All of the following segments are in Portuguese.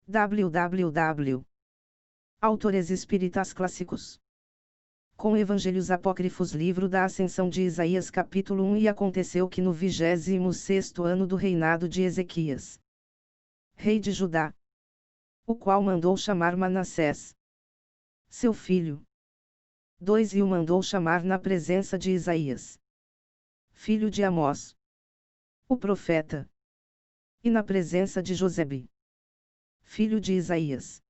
www. Autores espíritas clássicos. Com Evangelhos Apócrifos. Livro da Ascensão de Isaías capítulo 1. E aconteceu que no 26º ano do reinado de Ezequias, rei de Judá, o qual mandou chamar Manassés, seu filho. 2. E o mandou chamar na presença de Isaías, filho de Amós, o profeta, e na presença de Josebe, filho de Isaías,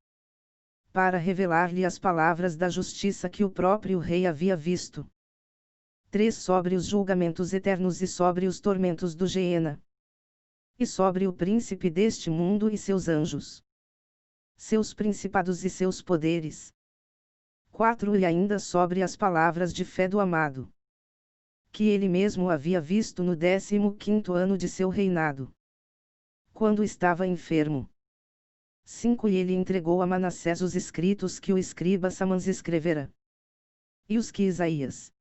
para revelar-lhe as palavras da justiça que o próprio rei havia visto. 3. Sobre os julgamentos eternos e sobre os tormentos do Geena, e sobre o príncipe deste mundo e seus anjos, seus principados e seus poderes. 4. E ainda sobre as palavras de fé do amado, que ele mesmo havia visto no 15º ano de seu reinado, quando estava enfermo. 5. E ele entregou a Manassés os escritos que o escriba Samans escrevera, e os que Isaías,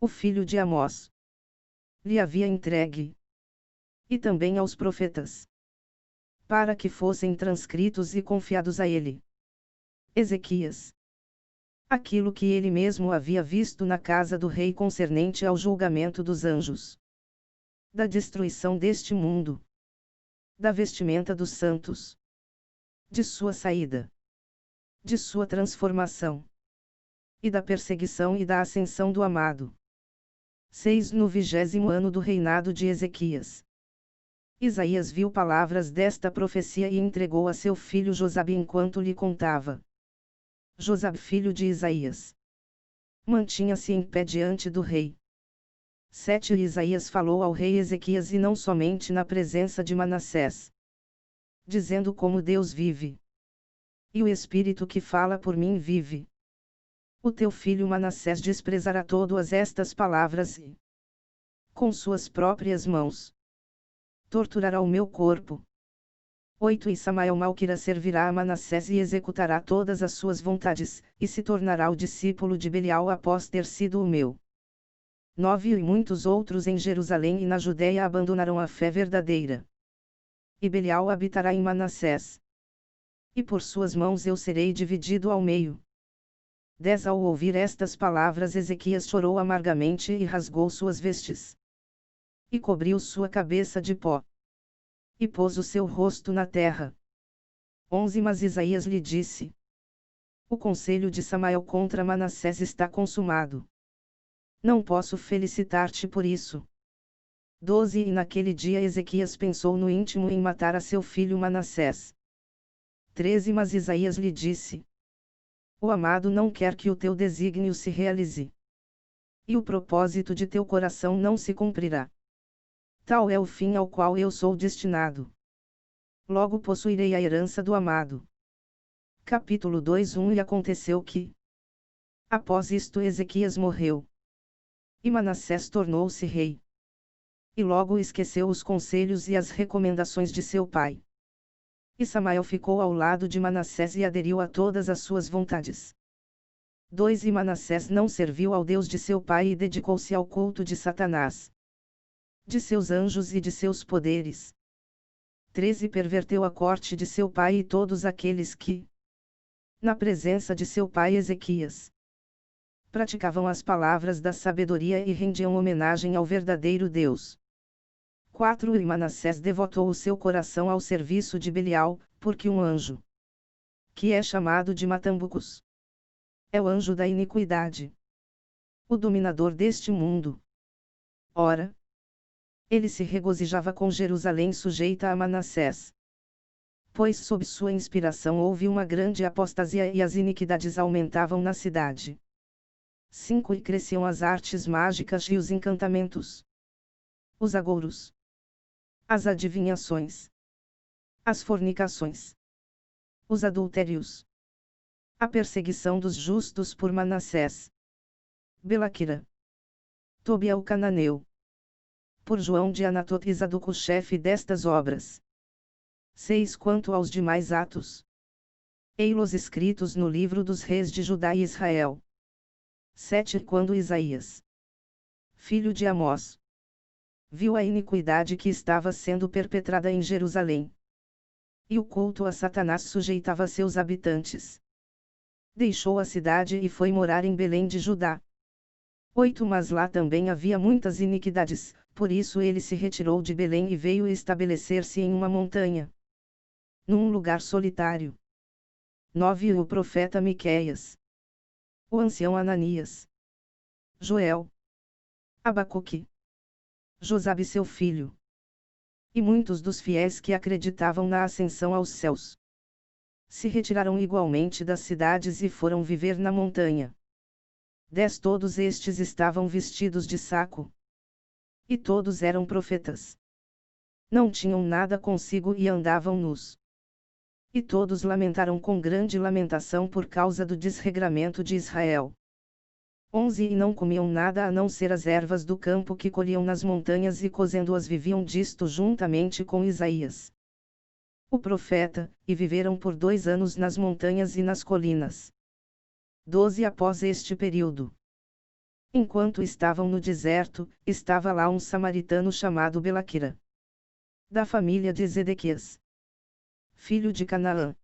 o filho de Amós, lhe havia entregue, e também aos profetas, para que fossem transcritos e confiados a ele, Ezequias, aquilo que ele mesmo havia visto na casa do rei concernente ao julgamento dos anjos, da destruição deste mundo, da vestimenta dos santos, de sua saída, de sua transformação, e da perseguição e da ascensão do amado. 6. No 20º ano do reinado de Ezequias, Isaías viu palavras desta profecia e entregou a seu filho Josabe enquanto lhe contava. Josabe, filho de Isaías, mantinha-se em pé diante do rei. 7. Isaías falou ao rei Ezequias e não somente na presença de Manassés, dizendo: como Deus vive, e o Espírito que fala por mim vive, o teu filho Manassés desprezará todas estas palavras e, com suas próprias mãos, torturará o meu corpo. 8. E Samael Malquira servirá a Manassés e executará todas as suas vontades, e se tornará o discípulo de Belial após ter sido o meu. 9. E muitos outros em Jerusalém e na Judéia abandonarão a fé verdadeira, e Belial habitará em Manassés, e por suas mãos eu serei dividido ao meio. 10. Ao ouvir estas palavras, Ezequias chorou amargamente e rasgou suas vestes, e cobriu sua cabeça de pó, e pôs o seu rosto na terra. 11. Mas Isaías lhe disse: o conselho de Samael contra Manassés está consumado. Não posso felicitar-te por isso. 12. E naquele dia Ezequias pensou no íntimo em matar a seu filho Manassés. 13. Mas Isaías lhe disse: o amado não quer que o teu desígnio se realize, e o propósito de teu coração não se cumprirá. Tal é o fim ao qual eu sou destinado. Logo possuirei a herança do amado. Capítulo 2. 1. E aconteceu que, após isto, Ezequias morreu, e Manassés tornou-se rei, e logo esqueceu os conselhos e as recomendações de seu pai. E Samael ficou ao lado de Manassés e aderiu a todas as suas vontades. 2. E Manassés não serviu ao Deus de seu pai e dedicou-se ao culto de Satanás, de seus anjos e de seus poderes. 13. Perverteu a corte de seu pai e todos aqueles que, na presença de seu pai Ezequias, praticavam as palavras da sabedoria e rendiam homenagem ao verdadeiro Deus. 4. E Manassés devotou o seu coração ao serviço de Belial, porque um anjo, que é chamado de Matambucos, é o anjo da iniquidade, o dominador deste mundo. Ora, ele se regozijava com Jerusalém sujeita a Manassés, pois sob sua inspiração houve uma grande apostasia e as iniquidades aumentavam na cidade. 5. E cresciam as artes mágicas e os encantamentos, os agouros, as adivinhações, as fornicações, os adultérios, a perseguição dos justos por Manassés, Belaquira, Tobia o cananeu, por João de Anatot e Zadoc o chefe destas obras. 6. Quanto aos demais atos, ei-los escritos no livro dos reis de Judá e Israel. 7. Quando Isaías, filho de Amós, viu a iniquidade que estava sendo perpetrada em Jerusalém, E o culto a Satanás sujeitava seus habitantes. Deixou a cidade e foi morar em Belém de Judá. 8 Mas lá também havia muitas iniquidades, por isso ele se retirou de Belém e veio estabelecer-se em uma montanha, num lugar solitário. 9 O profeta Miqueias, o ancião Ananias, Joel, Abacuque, Josabe seu filho, e muitos dos fiéis que acreditavam na ascensão aos céus, se retiraram igualmente das cidades e foram viver na montanha. 10 Todos estes estavam vestidos de saco, e todos eram profetas. Não tinham nada consigo e andavam nus. E todos lamentaram com grande lamentação por causa do desregramento de Israel. 11 E não comiam nada a não ser as ervas do campo que colhiam nas montanhas e cozendo-as viviam disto juntamente com Isaías, o profeta, e viveram por 2 anos nas montanhas e nas colinas. 12 Após este período, enquanto estavam no deserto, estava lá um samaritano chamado Belaquira, da família de Zedequias, filho de Canaã,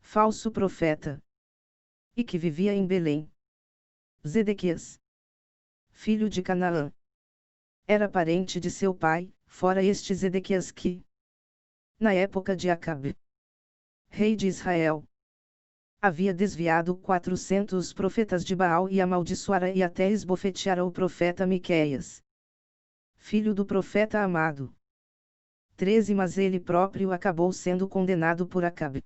falso profeta, e que vivia em Belém. Zedequias, filho de Canaã, era parente de seu pai, fora este Zedequias que, na época de Acabe, rei de Israel, havia desviado 400 profetas de Baal e amaldiçoara e até esbofeteara o profeta Miqueias, filho do profeta amado. 13 Mas ele próprio acabou sendo condenado por Acabe.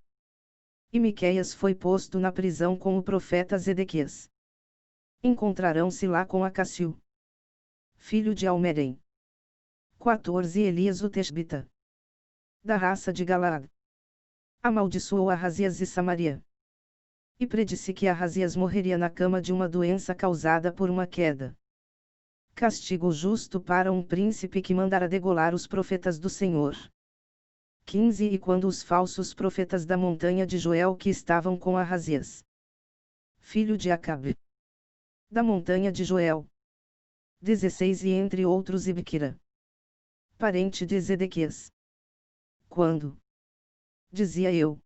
E Miqueias foi posto na prisão com o profeta Zedequias. Encontrarão-se lá com Acassio, filho de Almerém. 14 Elias o Tesbita, da raça de Galaad, amaldiçoou Arrazias e Samaria. E predisse que Arrazias morreria na cama de uma doença causada por uma queda. Castigo justo para um príncipe que mandara degolar os profetas do Senhor. 15 E quando os falsos profetas da montanha de Joel que estavam com Arrazias, filho de Acabe, da montanha de Joel. 16 E entre outros Ibquira, parente de Zedequias. Quando, dizia eu,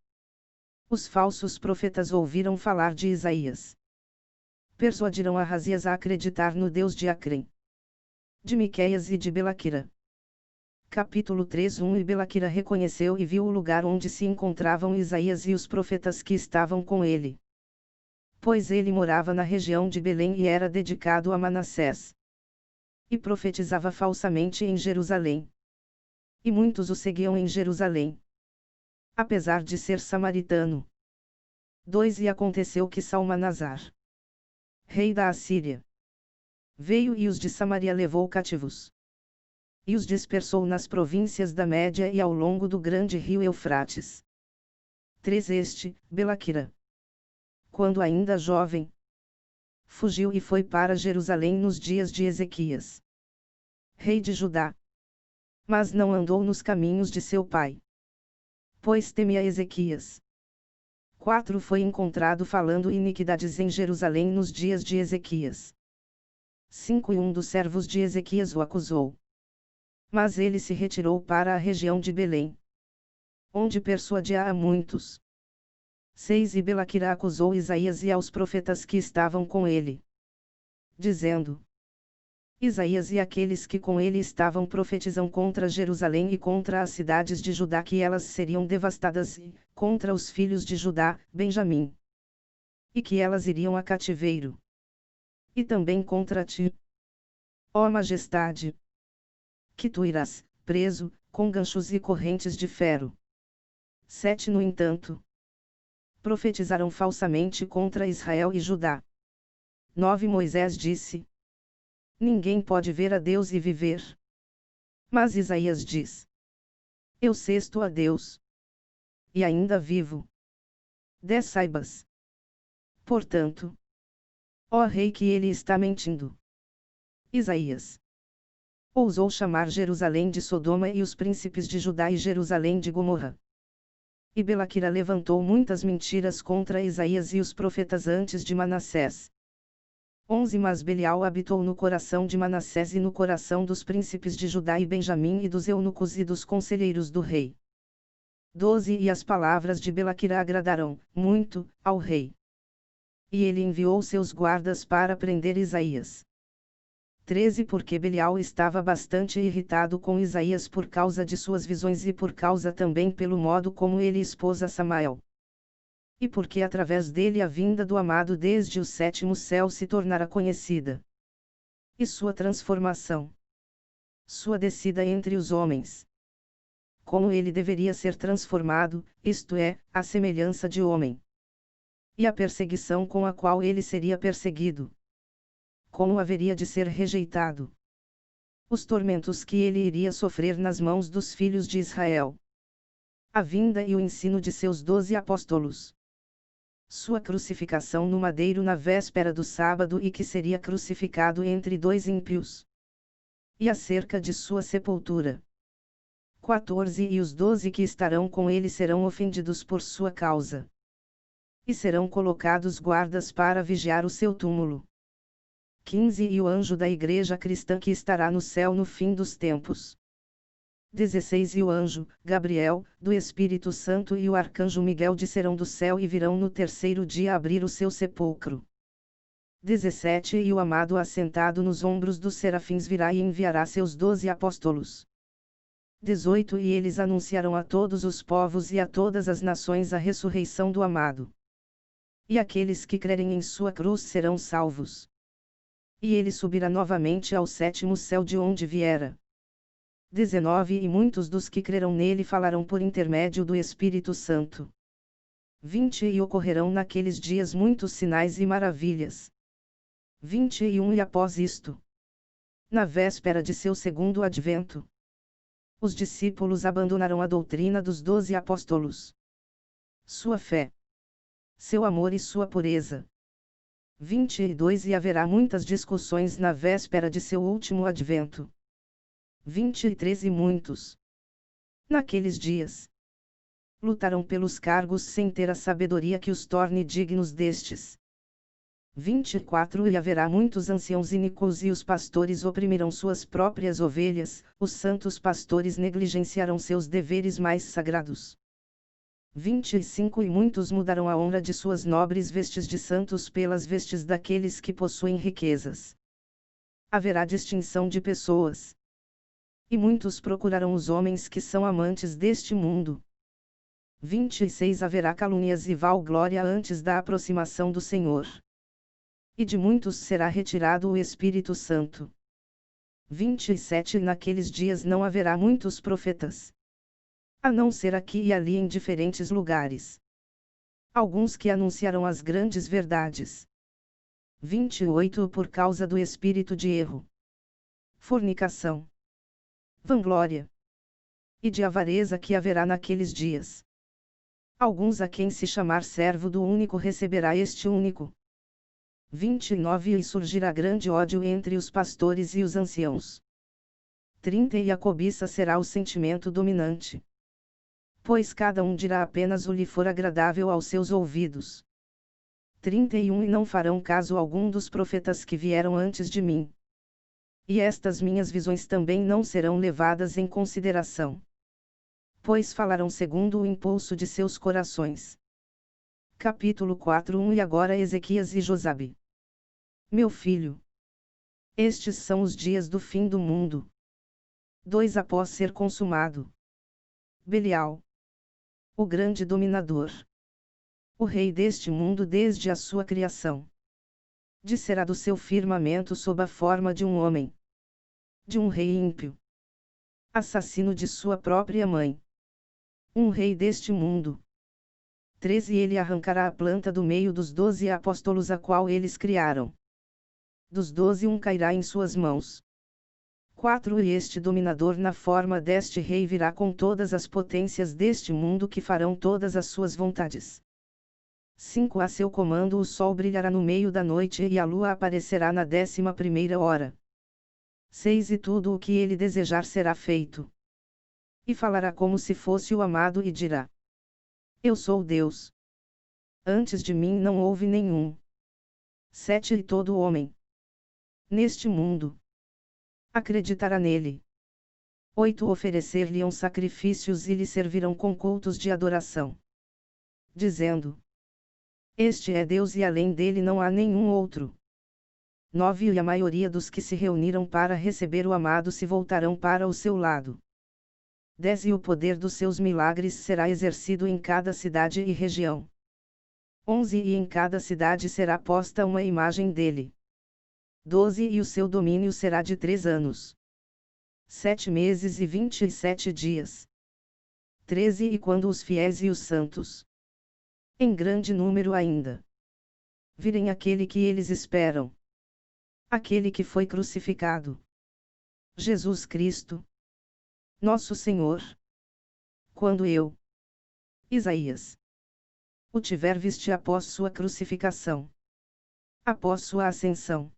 os falsos profetas ouviram falar de Isaías, persuadiram Arrazias a acreditar no Deus de Acrem, de Miqueias e de Belaquira. Capítulo 3 E Belaquira reconheceu e viu o lugar onde se encontravam Isaías e os profetas que estavam com ele, pois ele morava na região de Belém e era dedicado a Manassés, e profetizava falsamente em Jerusalém. E muitos o seguiam em Jerusalém, apesar de ser samaritano. 2 E aconteceu que Salmanasar, rei da Assíria, veio e os de Samaria levou cativos, e os dispersou nas províncias da Média e ao longo do grande rio Eufrates. 3 Este, Belaquira, quando ainda jovem, fugiu e foi para Jerusalém nos dias de Ezequias, rei de Judá, mas não andou nos caminhos de seu pai, pois temia Ezequias. 4 Foi encontrado falando iniquidades em Jerusalém nos dias de Ezequias. 5 E um dos servos de Ezequias o acusou, mas ele se retirou para a região de Belém, onde persuadia a muitos. 6 E Belaquira acusou Isaías e aos profetas que estavam com ele, dizendo: Isaías e aqueles que com ele estavam profetizam contra Jerusalém e contra as cidades de Judá que elas seriam devastadas e, contra os filhos de Judá, Benjamim, e que elas iriam a cativeiro. E também contra ti, ó majestade, que tu irás, preso, com ganchos e correntes de ferro. 7 No entanto, profetizaram falsamente contra Israel e Judá. 9 Moisés disse: Ninguém pode ver a Deus e viver. Mas Isaías diz: Eu sesto a Deus, e ainda vivo. 10 Saibas, portanto, ó rei, que ele está mentindo. Isaías ousou chamar Jerusalém de Sodoma e os príncipes de Judá e Jerusalém de Gomorra. E Belaquira levantou muitas mentiras contra Isaías e os profetas antes de Manassés. 11 Mas Belial habitou no coração de Manassés e no coração dos príncipes de Judá e Benjamim e dos eunucos e dos conselheiros do rei. 12 E as palavras de Belaquira agradaram, muito, ao rei. E ele enviou seus guardas para prender Isaías. 13 Porque Belial estava bastante irritado com Isaías por causa de suas visões e por causa também pelo modo como ele expôs a Samael. E porque através dele a vinda do amado desde o sétimo céu se tornara conhecida. E sua transformação. Sua descida entre os homens. Como ele deveria ser transformado, isto é, à semelhança de homem. E a perseguição com a qual ele seria perseguido. Como haveria de ser rejeitado. Os tormentos que ele iria sofrer nas mãos dos filhos de Israel. A vinda e o ensino de seus 12 apóstolos. Sua crucificação no madeiro na véspera do sábado e que seria crucificado entre dois ímpios. E acerca de sua sepultura. 14 E os 12 que estarão com ele serão ofendidos por sua causa. E serão colocados guardas para vigiar o seu túmulo. 15 E o anjo da igreja cristã que estará no céu no fim dos tempos. 16 E o anjo, Gabriel, do Espírito Santo e o arcanjo Miguel descerão do céu e virão no terceiro dia abrir o seu sepulcro. 17 E o amado assentado nos ombros dos serafins virá e enviará seus 12 apóstolos. 18 E eles anunciarão a todos os povos e a todas as nações a ressurreição do amado. E aqueles que crerem em sua cruz serão salvos. E ele subirá novamente ao sétimo céu de onde viera. 19 E muitos dos que crerão nele falarão por intermédio do Espírito Santo. 20 E ocorrerão naqueles dias muitos sinais e maravilhas. 21 E após isto, na véspera de seu segundo advento, os discípulos abandonarão a doutrina dos 12 apóstolos. Sua fé, seu amor e sua pureza. 22 E haverá muitas discussões na véspera de seu último advento. 23 E muitos, naqueles dias, lutarão pelos cargos sem ter a sabedoria que os torne dignos destes. 24 E haverá muitos anciãos iníquos e os pastores oprimirão suas próprias ovelhas, os santos pastores negligenciarão seus deveres mais sagrados. 25 E muitos mudarão a honra de suas nobres vestes de santos pelas vestes daqueles que possuem riquezas. Haverá distinção de pessoas. E muitos procurarão os homens que são amantes deste mundo. 26 Haverá calúnias e vanglória antes da aproximação do Senhor. E de muitos será retirado o Espírito Santo. 27 Naqueles dias não haverá muitos profetas. A não ser aqui e ali em diferentes lugares. Alguns que anunciarão as grandes verdades. 28 Por causa do espírito de erro, fornicação, vanglória e de avareza que haverá naqueles dias. Alguns a quem se chamar servo do único receberá este único. 29 E surgirá grande ódio entre os pastores e os anciãos. 30 E a cobiça será o sentimento dominante. Pois cada um dirá apenas o lhe for agradável aos seus ouvidos. 31 E não farão caso algum dos profetas que vieram antes de mim. E estas minhas visões também não serão levadas em consideração. Pois falarão segundo o impulso de seus corações. Capítulo 4 E agora Ezequias e Josabe. Meu filho, estes são os dias do fim do mundo. 2 Após ser consumado, Belial, o grande dominador, o rei deste mundo desde a sua criação, descerá do seu firmamento sob a forma de um homem, de um rei ímpio, assassino de sua própria mãe, um rei deste mundo. 13 Ele arrancará a planta do meio dos 12 apóstolos a qual eles criaram. Dos 12 um cairá em suas mãos. 4 E este dominador na forma deste rei virá com todas as potências deste mundo que farão todas as suas vontades. 5 A seu comando o sol brilhará no meio da noite e a lua aparecerá na 11ª hora. 6 E tudo o que ele desejar será feito. E falará como se fosse o amado e dirá: Eu sou Deus. Antes de mim não houve nenhum. 7 E todo homem neste mundo acreditará nele. 8 Oferecer-lhe-ão sacrifícios e lhe servirão com cultos de adoração, dizendo: Este é Deus e além dele não há nenhum outro. 9 E a maioria dos que se reuniram para receber o amado se voltarão para o seu lado. 10 E o poder dos seus milagres será exercido em cada cidade e região. 11 E em cada cidade será posta uma imagem dele. 12 E o seu domínio será de 3 anos. 7 meses e 27 dias. 13 E quando os fiéis e os santos, em grande número ainda, virem aquele que eles esperam, aquele que foi crucificado, Jesus Cristo, nosso Senhor. Quando eu, Isaías, o tiver visto após sua crucificação, após sua ascensão,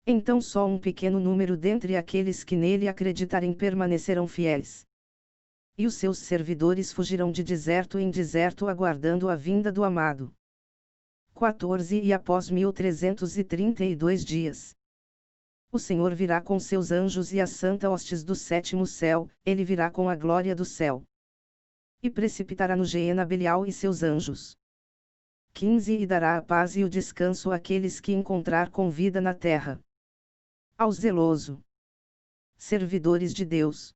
então só um pequeno número dentre aqueles que nele acreditarem permanecerão fiéis. E os seus servidores fugirão de deserto em deserto aguardando a vinda do amado. 14 E após 1332 dias, o Senhor virá com seus anjos e as santa hostes do sétimo céu, ele virá com a glória do céu. E precipitará no Geena Belial e seus anjos. 15 E dará a paz e o descanso àqueles que encontrar com vida na terra. Ao zeloso, servidores de Deus.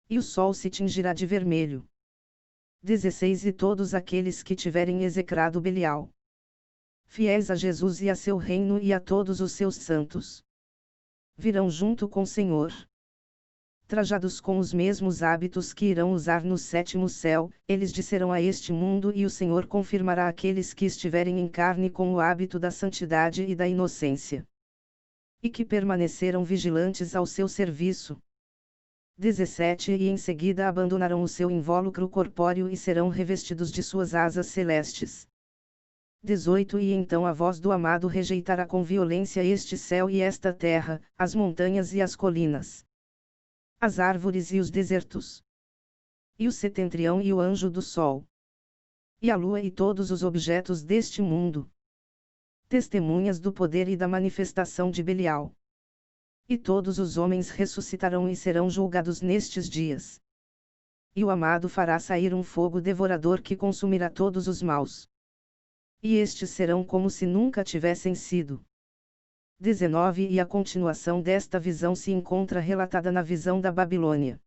E o sol se tingirá de vermelho. 16 E todos aqueles que tiverem execrado Belial, fiéis a Jesus e a seu reino e a todos os seus santos, virão junto com o Senhor, trajados com os mesmos hábitos que irão usar no sétimo céu, eles descerão a este mundo e o Senhor confirmará aqueles que estiverem em carne com o hábito da santidade e da inocência, e que permaneceram vigilantes ao seu serviço. 17 E em seguida abandonarão o seu invólucro corpóreo e serão revestidos de suas asas celestes. 18 E então a voz do amado rejeitará com violência este céu e esta terra, as montanhas e as colinas, as árvores e os desertos, e o setentrião e o anjo do sol, e a lua e todos os objetos deste mundo, testemunhas do poder e da manifestação de Belial. E todos os homens ressuscitarão e serão julgados nestes dias. E o amado fará sair um fogo devorador que consumirá todos os maus. E estes serão como se nunca tivessem sido. 19 E a continuação desta visão se encontra relatada na visão da Babilônia.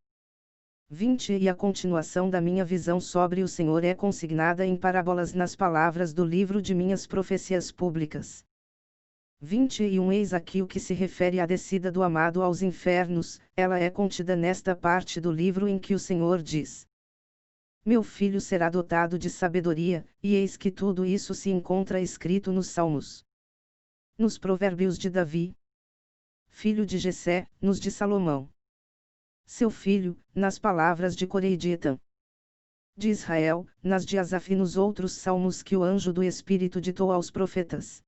20 E a continuação da minha visão sobre o Senhor é consignada em parábolas nas palavras do livro de minhas profecias públicas. 21 Eis aqui o que se refere à descida do amado aos infernos, ela é contida nesta parte do livro em que o Senhor diz: Meu filho será dotado de sabedoria, e eis que tudo isso se encontra escrito nos Salmos, nos Provérbios de Davi, filho de Jessé, nos de Salomão, seu filho, nas palavras de Coré e de Etam, de Israel, nas de Asaf e nos outros salmos que o anjo do Espírito ditou aos profetas.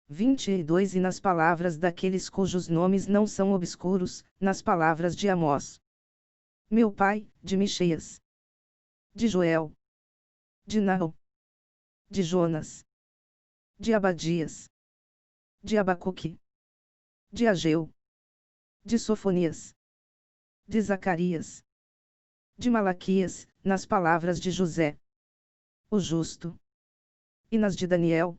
22 E nas palavras daqueles cujos nomes não são obscuros, nas palavras de Amós, meu pai, de Micheias, de Joel, de Naum, de Jonas, de Abadias, de Abacuque, de Ageu, de Sofonias, de Zacarias, de Malaquias, nas palavras de José, o justo, e nas de Daniel.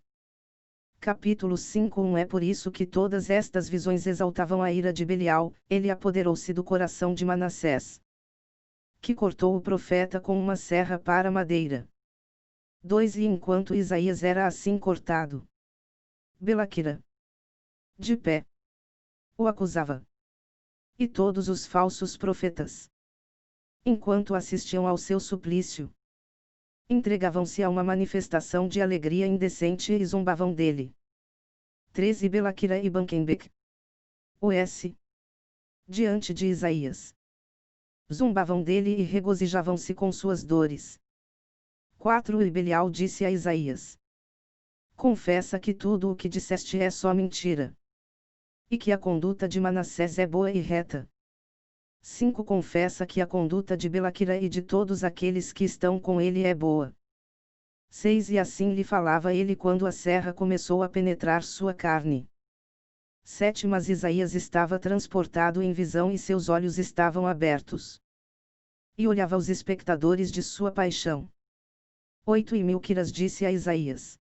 Capítulo 5 É por isso que todas estas visões exaltavam a ira de Belial, ele apoderou-se do coração de Manassés, que cortou o profeta com uma serra para madeira. 2 E enquanto Isaías era assim cortado, Belaquira, de pé, o acusava. E todos os falsos profetas, enquanto assistiam ao seu suplício, entregavam-se a uma manifestação de alegria indecente e zombavam dele. 13 Belaquira e Banquembec, os, diante de Isaías, zombavam dele e regozijavam-se com suas dores. 4 E Belial disse a Isaías: Confessa que tudo o que disseste é só mentira, e que a conduta de Manassés é boa e reta. 5 Confessa que a conduta de Belaquira e de todos aqueles que estão com ele é boa. 6 E assim lhe falava ele quando a serra começou a penetrar sua carne. 7 Mas Isaías estava transportado em visão e seus olhos estavam abertos. E olhava os espectadores de sua paixão. 8 E Milquiras disse a Isaías: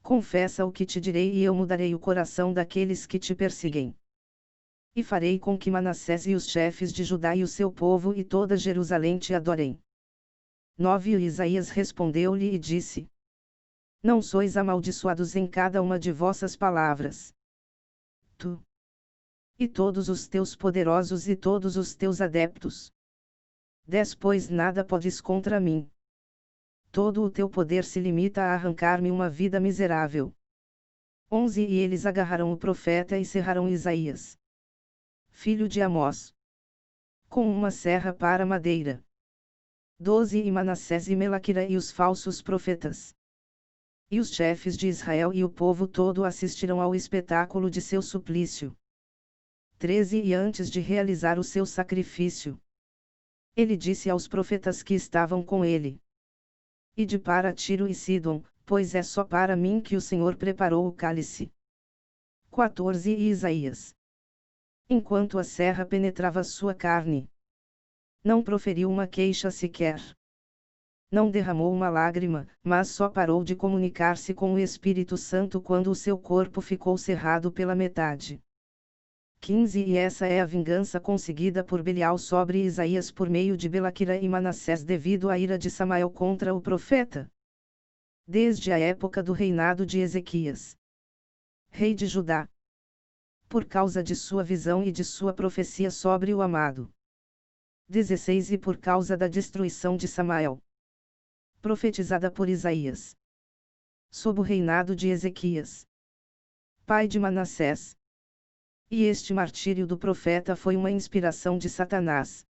Confessa o que te direi e eu mudarei o coração daqueles que te perseguem. E farei com que Manassés e os chefes de Judá e o seu povo e toda Jerusalém te adorem. 9 E Isaías respondeu-lhe e disse: Não sois amaldiçoados em cada uma de vossas palavras. Tu e todos os teus poderosos e todos os teus adeptos. 10 Pois nada podes contra mim. Todo o teu poder se limita a arrancar-me uma vida miserável. 11 E eles agarraram o profeta e cerraram Isaías, filho de Amós, com uma serra para madeira. 12 E Manassés e Melaquira e os falsos profetas. E os chefes de Israel e o povo todo assistiram ao espetáculo de seu suplício. 13 E antes de realizar o seu sacrifício, ele disse aos profetas que estavam com ele: Ide para Tiro e Sidom, pois é só para mim que o Senhor preparou o cálice. 14 E Isaías, enquanto a serra penetrava sua carne, não proferiu uma queixa sequer. Não derramou uma lágrima, mas só parou de comunicar-se com o Espírito Santo quando o seu corpo ficou cerrado pela metade. 15 E essa é a vingança conseguida por Belial sobre Isaías por meio de Belaquira e Manassés devido à ira de Samael contra o profeta. Desde a época do reinado de Ezequias, rei de Judá, por causa de sua visão e de sua profecia sobre o amado. 16 E por causa da destruição de Samael, profetizada por Isaías, sob o reinado de Ezequias, pai de Manassés. E este martírio do profeta foi uma inspiração de Satanás.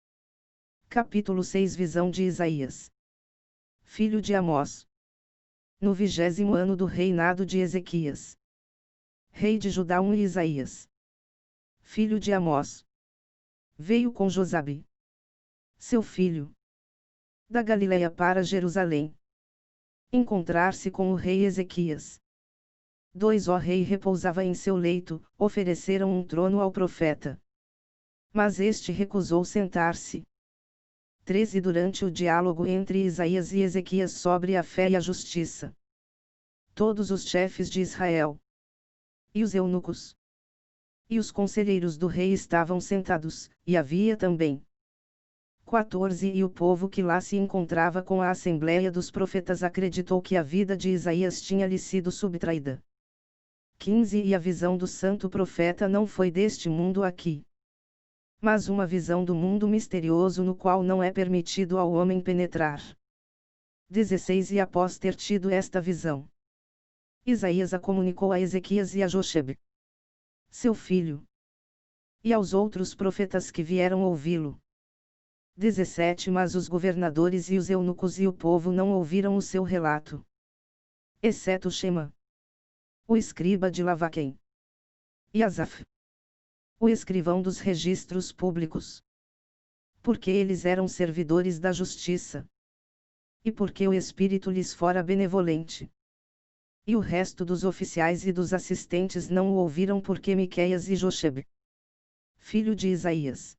Capítulo 6 Visão de Isaías, filho de Amós, no 20º ano do reinado de Ezequias, rei de Judá. 1 E Isaías, filho de Amós, veio com Josabe, seu filho, da Galileia para Jerusalém, encontrar-se com o rei Ezequias. 2 O rei repousava em seu leito, ofereceram um trono ao profeta, mas este recusou sentar-se. 13 Durante o diálogo entre Isaías e Ezequias sobre a fé e a justiça, todos os chefes de Israel, e os eunucos, e os conselheiros do rei estavam sentados, e havia também 14 E o povo que lá se encontrava com a assembleia dos profetas acreditou que a vida de Isaías tinha lhe sido subtraída. 15 E a visão do santo profeta não foi deste mundo aqui, mas uma visão do mundo misterioso no qual não é permitido ao homem penetrar. 16 E após ter tido esta visão, Isaías a comunicou a Ezequias e a Jochebe, seu filho, e aos outros profetas que vieram ouvi-lo. 17 Mas os governadores e os eunucos e o povo não ouviram o seu relato, exceto Shema, o escriba de Lavaquém, e Asaf, o escrivão dos registros públicos, porque eles eram servidores da justiça, e porque o Espírito lhes fora benevolente. E o resto dos oficiais e dos assistentes não o ouviram porque Miqueias e Jochebe, filho de Isaías,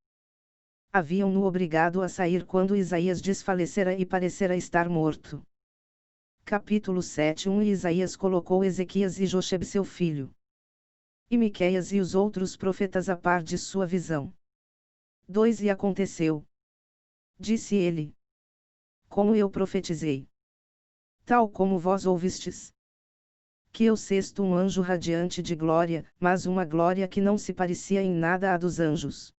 haviam-no obrigado a sair quando Isaías desfalecera e parecera estar morto. Capítulo 7 1 E Isaías colocou Ezequias e Jochebe seu filho, e Miqueias e os outros profetas a par de sua visão. 2 E aconteceu, disse ele, como eu profetizei, tal como vós ouvistes, que eu sexto um anjo radiante de glória, mas uma glória que não se parecia em nada à dos anjos.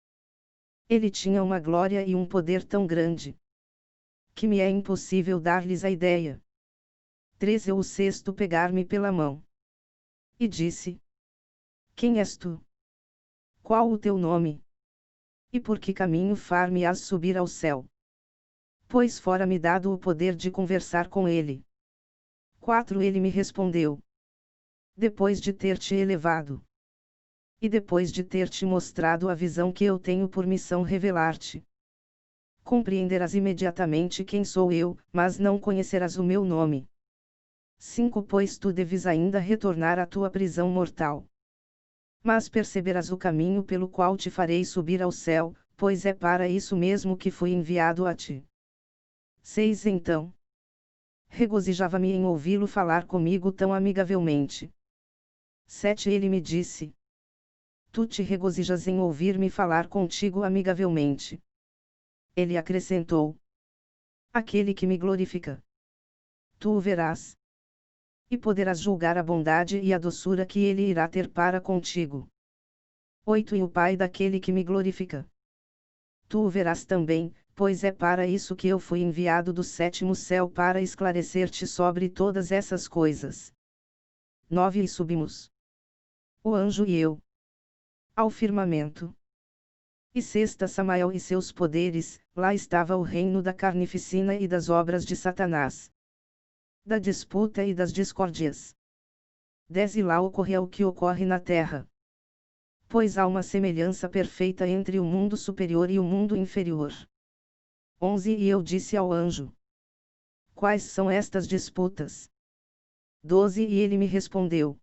Ele tinha uma glória e um poder tão grande, que me é impossível dar-lhes a ideia. 3 E o sexto pegar-me pela mão, e disse: Quem és tu? Qual o teu nome? E por que caminho far-me-ás subir ao céu? Pois fora-me dado o poder de conversar com ele. 4 Ele me respondeu: Depois de ter te elevado, e depois de ter te mostrado a visão que eu tenho por missão revelar-te, compreenderás imediatamente quem sou eu, mas não conhecerás o meu nome. 5 Pois tu deves ainda retornar à tua prisão mortal. Mas perceberás o caminho pelo qual te farei subir ao céu, pois é para isso mesmo que fui enviado a ti. 6 Então. Regozijava-me em ouvi-lo falar comigo tão amigavelmente. 7 Ele me disse: Tu te regozijas em ouvir-me falar contigo amigavelmente. Ele acrescentou: Aquele que me glorifica. Tu o verás. E poderás julgar a bondade e a doçura que ele irá ter para contigo. 8 E o Pai daquele que me glorifica. Tu o verás também, pois é para isso que eu fui enviado do sétimo céu para esclarecer-te sobre todas essas coisas. 9 E subimos. O anjo e eu. Ao firmamento. E sexta Samael e seus poderes, lá estava o reino da carnificina e das obras de Satanás. Da disputa e das discórdias. 10 E lá ocorreu o que ocorre na terra. Pois há uma semelhança perfeita entre o mundo superior e o mundo inferior. 11 E eu disse ao anjo: Quais são estas disputas? 12 E ele me respondeu: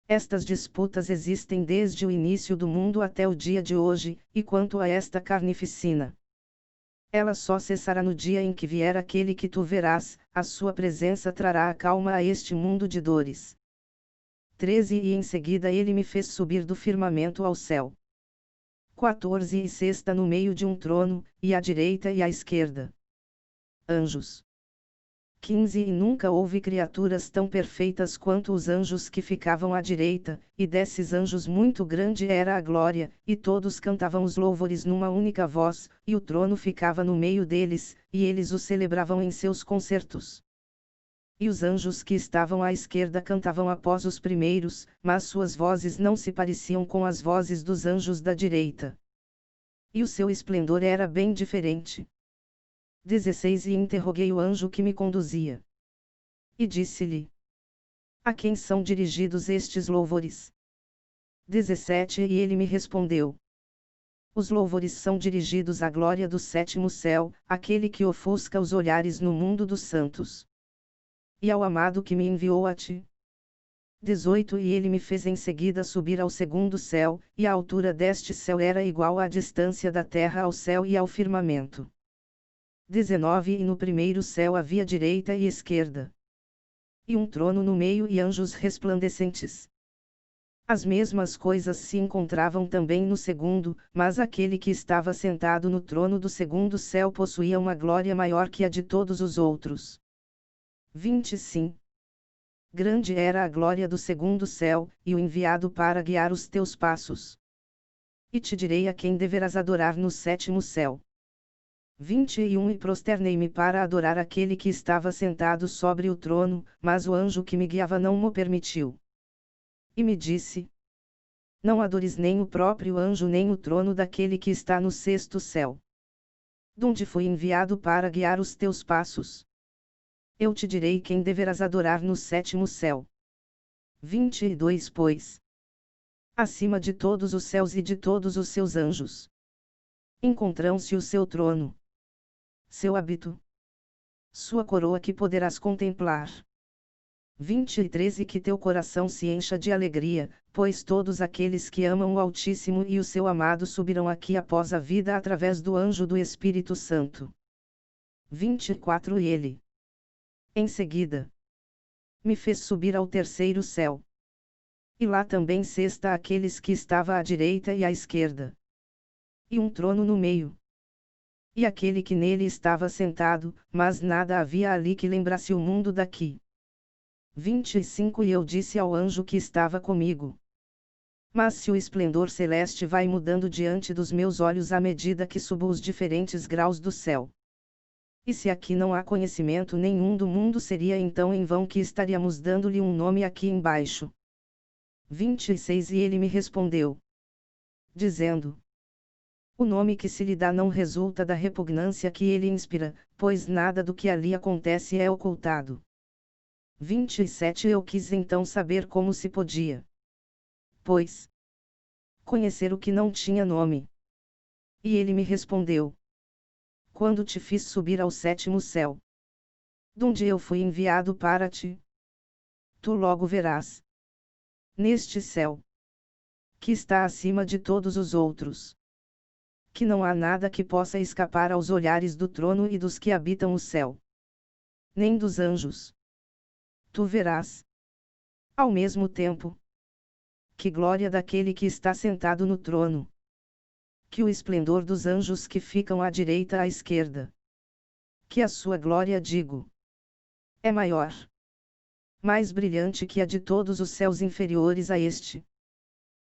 Estas disputas existem desde o início do mundo até o dia de hoje, e quanto a esta carnificina, ela só cessará no dia em que vier aquele que tu verás, a sua presença trará a calma a este mundo de dores. 13 E em seguida ele me fez subir do firmamento ao céu. 14 E sexta no meio de um trono, e à direita e à esquerda. Anjos. 15 E nunca houve criaturas tão perfeitas quanto os anjos que ficavam à direita, e desses anjos muito grande era a glória, e todos cantavam os louvores numa única voz, e o trono ficava no meio deles, e eles o celebravam em seus concertos. E os anjos que estavam à esquerda cantavam após os primeiros, mas suas vozes não se pareciam com as vozes dos anjos da direita. E o seu esplendor era bem diferente. 16 E interroguei o anjo que me conduzia. E disse-lhe: A quem são dirigidos estes louvores? 17 E ele me respondeu: Os louvores são dirigidos à glória do sétimo céu, aquele que ofusca os olhares no mundo dos santos. E ao amado que me enviou a ti. 18 E ele me fez em seguida subir ao segundo céu, e a altura deste céu era igual à distância da terra ao céu e ao firmamento. 19 E no primeiro céu havia direita e esquerda. E um trono no meio e anjos resplandecentes. As mesmas coisas se encontravam também no segundo, mas aquele que estava sentado no trono do segundo céu possuía uma glória maior que a de todos os outros. 20 Sim. Grande era a glória do segundo céu, e o enviado para guiar os teus passos. E te direi a quem deverás adorar no sétimo céu. 21 E prosternei-me para adorar aquele que estava sentado sobre o trono, mas o anjo que me guiava não mo permitiu. E me disse: Não adores nem o próprio anjo nem o trono daquele que está no sexto céu. Donde fui enviado para guiar os teus passos. Eu te direi quem deverás adorar no sétimo céu. 22 Pois, acima de todos os céus e de todos os seus anjos, encontram-se o seu trono, seu hábito, sua coroa que poderás contemplar. 23 E que teu coração se encha de alegria, pois todos aqueles que amam o Altíssimo e o seu amado subirão aqui após a vida através do anjo do Espírito Santo. 24 E ele, em seguida, me fez subir ao terceiro céu. E lá também sexta aqueles que estava à direita e à esquerda. E um trono no meio. E aquele que nele estava sentado, mas nada havia ali que lembrasse o mundo daqui. 25 E eu disse ao anjo que estava comigo: Mas se o esplendor celeste vai mudando diante dos meus olhos à medida que subo os diferentes graus do céu. E se aqui não há conhecimento nenhum do mundo, seria então em vão que estaríamos dando-lhe um nome aqui embaixo. 26 E ele me respondeu, dizendo: O nome que se lhe dá não resulta da repugnância que ele inspira, pois nada do que ali acontece é ocultado. 27 Eu quis então saber como se podia, pois, conhecer o que não tinha nome. E ele me respondeu: Quando te fiz subir ao sétimo céu, donde eu fui enviado para ti, tu logo verás, neste céu, que está acima de todos os outros. Que não há nada que possa escapar aos olhares do trono e dos que habitam o céu. Nem dos anjos. Tu verás. Ao mesmo tempo. Que glória daquele que está sentado no trono. Que o esplendor dos anjos que ficam à direita e à esquerda. Que a sua glória, digo, é maior. Mais brilhante que a de todos os céus inferiores a este.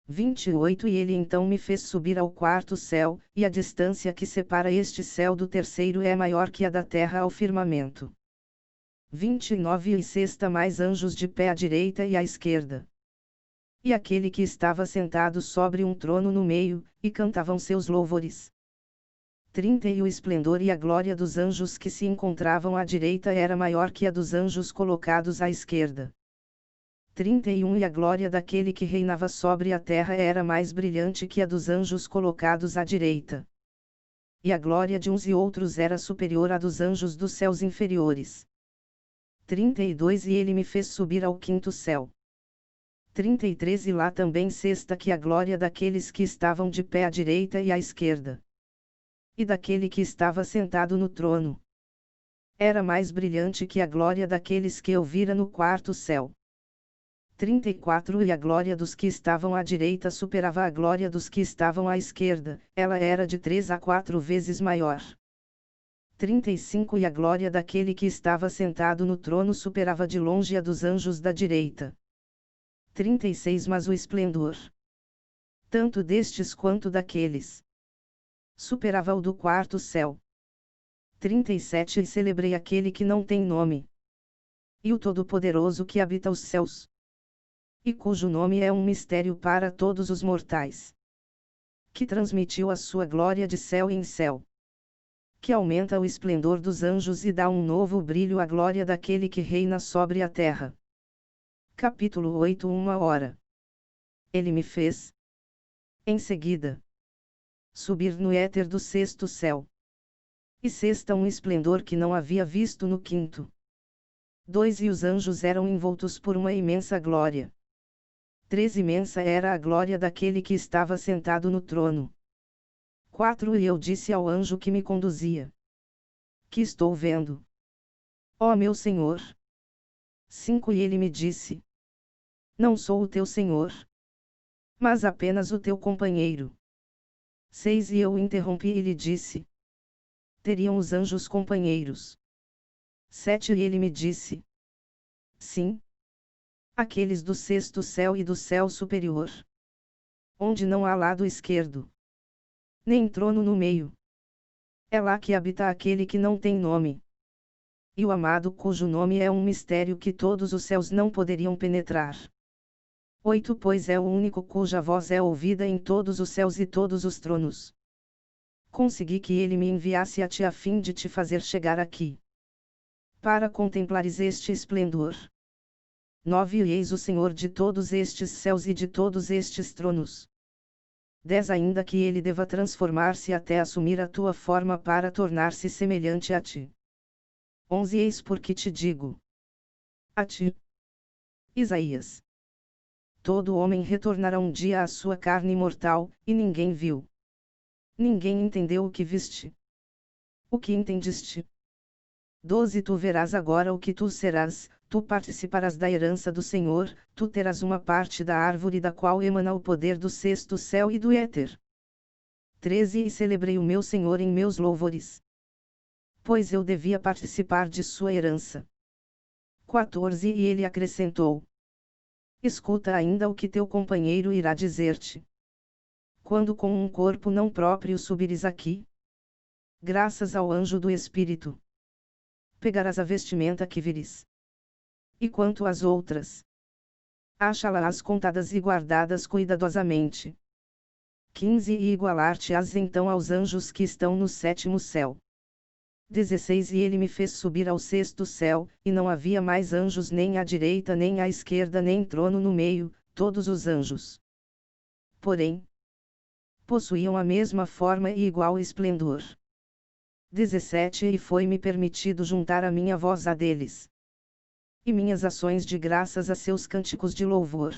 28 E ele então me fez subir ao quarto céu, e a distância que separa este céu do terceiro é maior que a da terra ao firmamento. 29 E sexta mais anjos de pé à direita e à esquerda. E aquele que estava sentado sobre um trono no meio, e cantavam seus louvores. 30 E o esplendor e a glória dos anjos que se encontravam à direita era maior que a dos anjos colocados à esquerda. 31 E a glória daquele que reinava sobre a terra era mais brilhante que a dos anjos colocados à direita. E a glória de uns e outros era superior à dos anjos dos céus inferiores. 32 E ele me fez subir ao quinto céu. 33 E lá também sexta que a glória daqueles que estavam de pé à direita e à esquerda. E daquele que estava sentado no trono. Era mais brilhante que a glória daqueles que eu vira no quarto céu. 34 E a glória dos que estavam à direita superava a glória dos que estavam à esquerda, ela era de 3 a 4 vezes maior. 35 E a glória daquele que estava sentado no trono superava de longe a dos anjos da direita. 36 Mas o esplendor, tanto destes quanto daqueles, superava o do quarto céu. 37 E celebrei aquele que não tem nome, e o Todo-Poderoso que habita os céus, e cujo nome é um mistério para todos os mortais, que transmitiu a sua glória de céu em céu, que aumenta o esplendor dos anjos e dá um novo brilho à glória daquele que reina sobre a terra. Capítulo 8 Uma hora. Ele me fez, em seguida, subir no éter do sexto céu. E sexta um esplendor que não havia visto no quinto. 2 E os anjos eram envoltos por uma imensa glória. 3 Imensa era a glória daquele que estava sentado no trono. 4 E eu disse ao anjo que me conduzia: que estou vendo, ó meu Senhor? 5 E ele me disse: não sou o teu Senhor, mas apenas o teu companheiro. 6 E eu interrompi e lhe disse: teriam os anjos companheiros? 7 E ele me disse: sim. Aqueles do sexto céu e do céu superior, onde não há lado esquerdo, nem trono no meio. É lá que habita aquele que não tem nome, e o amado cujo nome é um mistério que todos os céus não poderiam penetrar. 8 Pois é o único cuja voz é ouvida em todos os céus e todos os tronos. Consegui que ele me enviasse a ti a fim de te fazer chegar aqui, para contemplares este esplendor. 9 E eis o Senhor de todos estes céus e de todos estes tronos. 10 Ainda que ele deva transformar-se até assumir a tua forma para tornar-se semelhante a ti. 11 Eis porque te digo a ti, Isaías: todo homem retornará um dia à sua carne mortal, e ninguém viu. Ninguém entendeu o que viste. O que entendiste? 12 Tu verás agora o que tu serás, tu participarás da herança do Senhor, tu terás uma parte da árvore da qual emana o poder do sexto céu e do éter. 13 E celebrei o meu Senhor em meus louvores, pois eu devia participar de sua herança. 14 E ele acrescentou: escuta ainda o que teu companheiro irá dizer-te. Quando com um corpo não próprio subires aqui, graças ao anjo do Espírito, pegarás a vestimenta que vires. E quanto às outras, acha-las contadas e guardadas cuidadosamente. 15 E igualar-te-ás então aos anjos que estão no sétimo céu. 16 E ele me fez subir ao sexto céu, e não havia mais anjos nem à direita nem à esquerda nem trono no meio, todos os anjos, porém, possuíam a mesma forma e igual esplendor. 17 E foi-me permitido juntar a minha voz à deles, e minhas ações de graças a seus cânticos de louvor.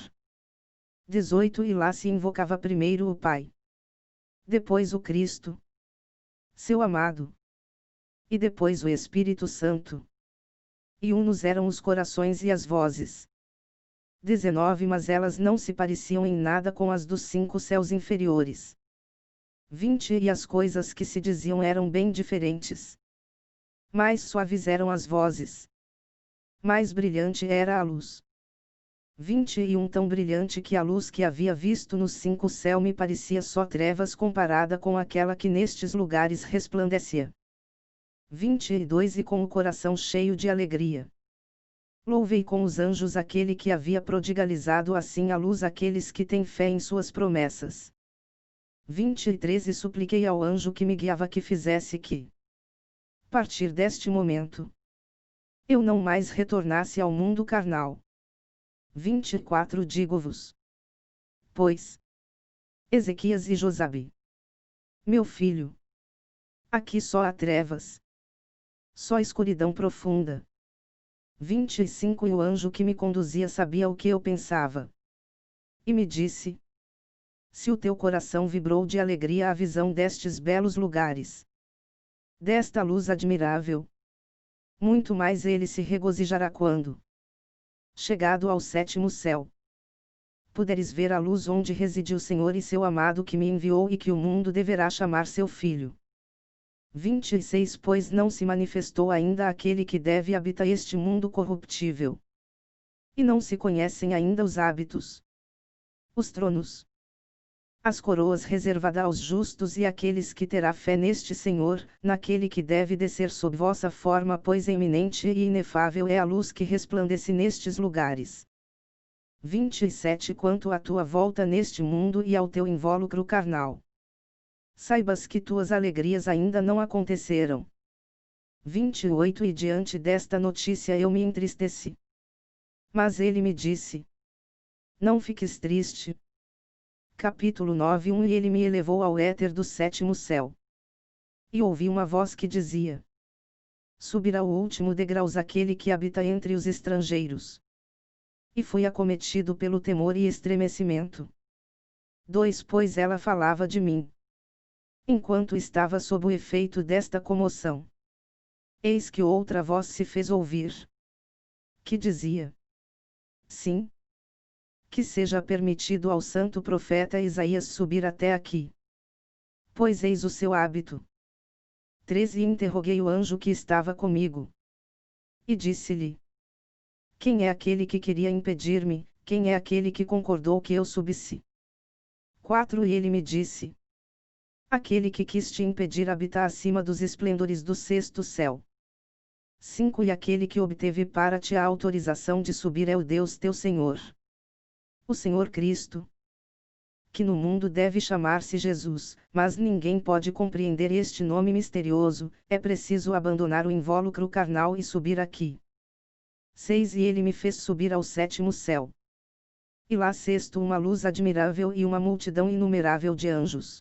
18 E lá se invocava primeiro o Pai, depois o Cristo, seu amado, e depois o Espírito Santo. E unos eram os corações e as vozes. 19 Mas elas não se pareciam em nada com as dos 5 céus inferiores. 20 E as coisas que se diziam eram bem diferentes. Mais suaves eram as vozes. Mais brilhante era a luz. 21 Tão brilhante que a luz que havia visto nos 5 céus me parecia só trevas comparada com aquela que nestes lugares resplandecia. 22 E com o coração cheio de alegria, louvei com os anjos aquele que havia prodigalizado assim a luz àqueles que têm fé em suas promessas. 23 E supliquei ao anjo que me guiava que fizesse que, a partir deste momento, eu não mais retornasse ao mundo carnal. 24 Digo-vos, pois, Ezequias e Josabe, meu filho, aqui só há trevas, só escuridão profunda. 25 E o anjo que me conduzia sabia o que eu pensava. E me disse: se o teu coração vibrou de alegria à visão destes belos lugares, desta luz admirável, muito mais ele se regozijará quando, chegado ao 7º céu, puderes ver a luz onde reside o Senhor e seu amado que me enviou e que o mundo deverá chamar seu filho. 26 Pois não se manifestou ainda aquele que deve habitar este mundo corruptível. E não se conhecem ainda os hábitos, os tronos, as coroas reservadas aos justos e àqueles que terá fé neste Senhor, naquele que deve descer sob vossa forma, pois eminente e inefável é a luz que resplandece nestes lugares. 27 Quanto à tua volta neste mundo e ao teu invólucro carnal, saibas que tuas alegrias ainda não aconteceram. 28 E diante desta notícia eu me entristeci. Mas ele me disse: não fiques triste. Capítulo 9 E ele me elevou ao éter do 7º céu. E ouvi uma voz que dizia: subirá o último degraus aquele que habita entre os estrangeiros. E fui acometido pelo temor e estremecimento. 2 Pois ela falava de mim. Enquanto estava sob o efeito desta comoção, eis que outra voz se fez ouvir, que dizia: sim, que seja permitido ao santo profeta Isaías subir até aqui, pois eis o seu hábito. 13 E interroguei o anjo que estava comigo, e disse-lhe: quem é aquele que queria impedir-me, quem é aquele que concordou que eu subisse? 4 E ele me disse: aquele que quis te impedir habitar acima dos esplendores do 6º céu. 5 E aquele que obteve para ti a autorização de subir é o Deus teu Senhor, o Senhor Cristo, que no mundo deve chamar-se Jesus, mas ninguém pode compreender este nome misterioso, é preciso abandonar o invólucro carnal e subir aqui. 6 E ele me fez subir ao 7º céu. E lá sexto uma luz admirável e uma multidão inumerável de anjos.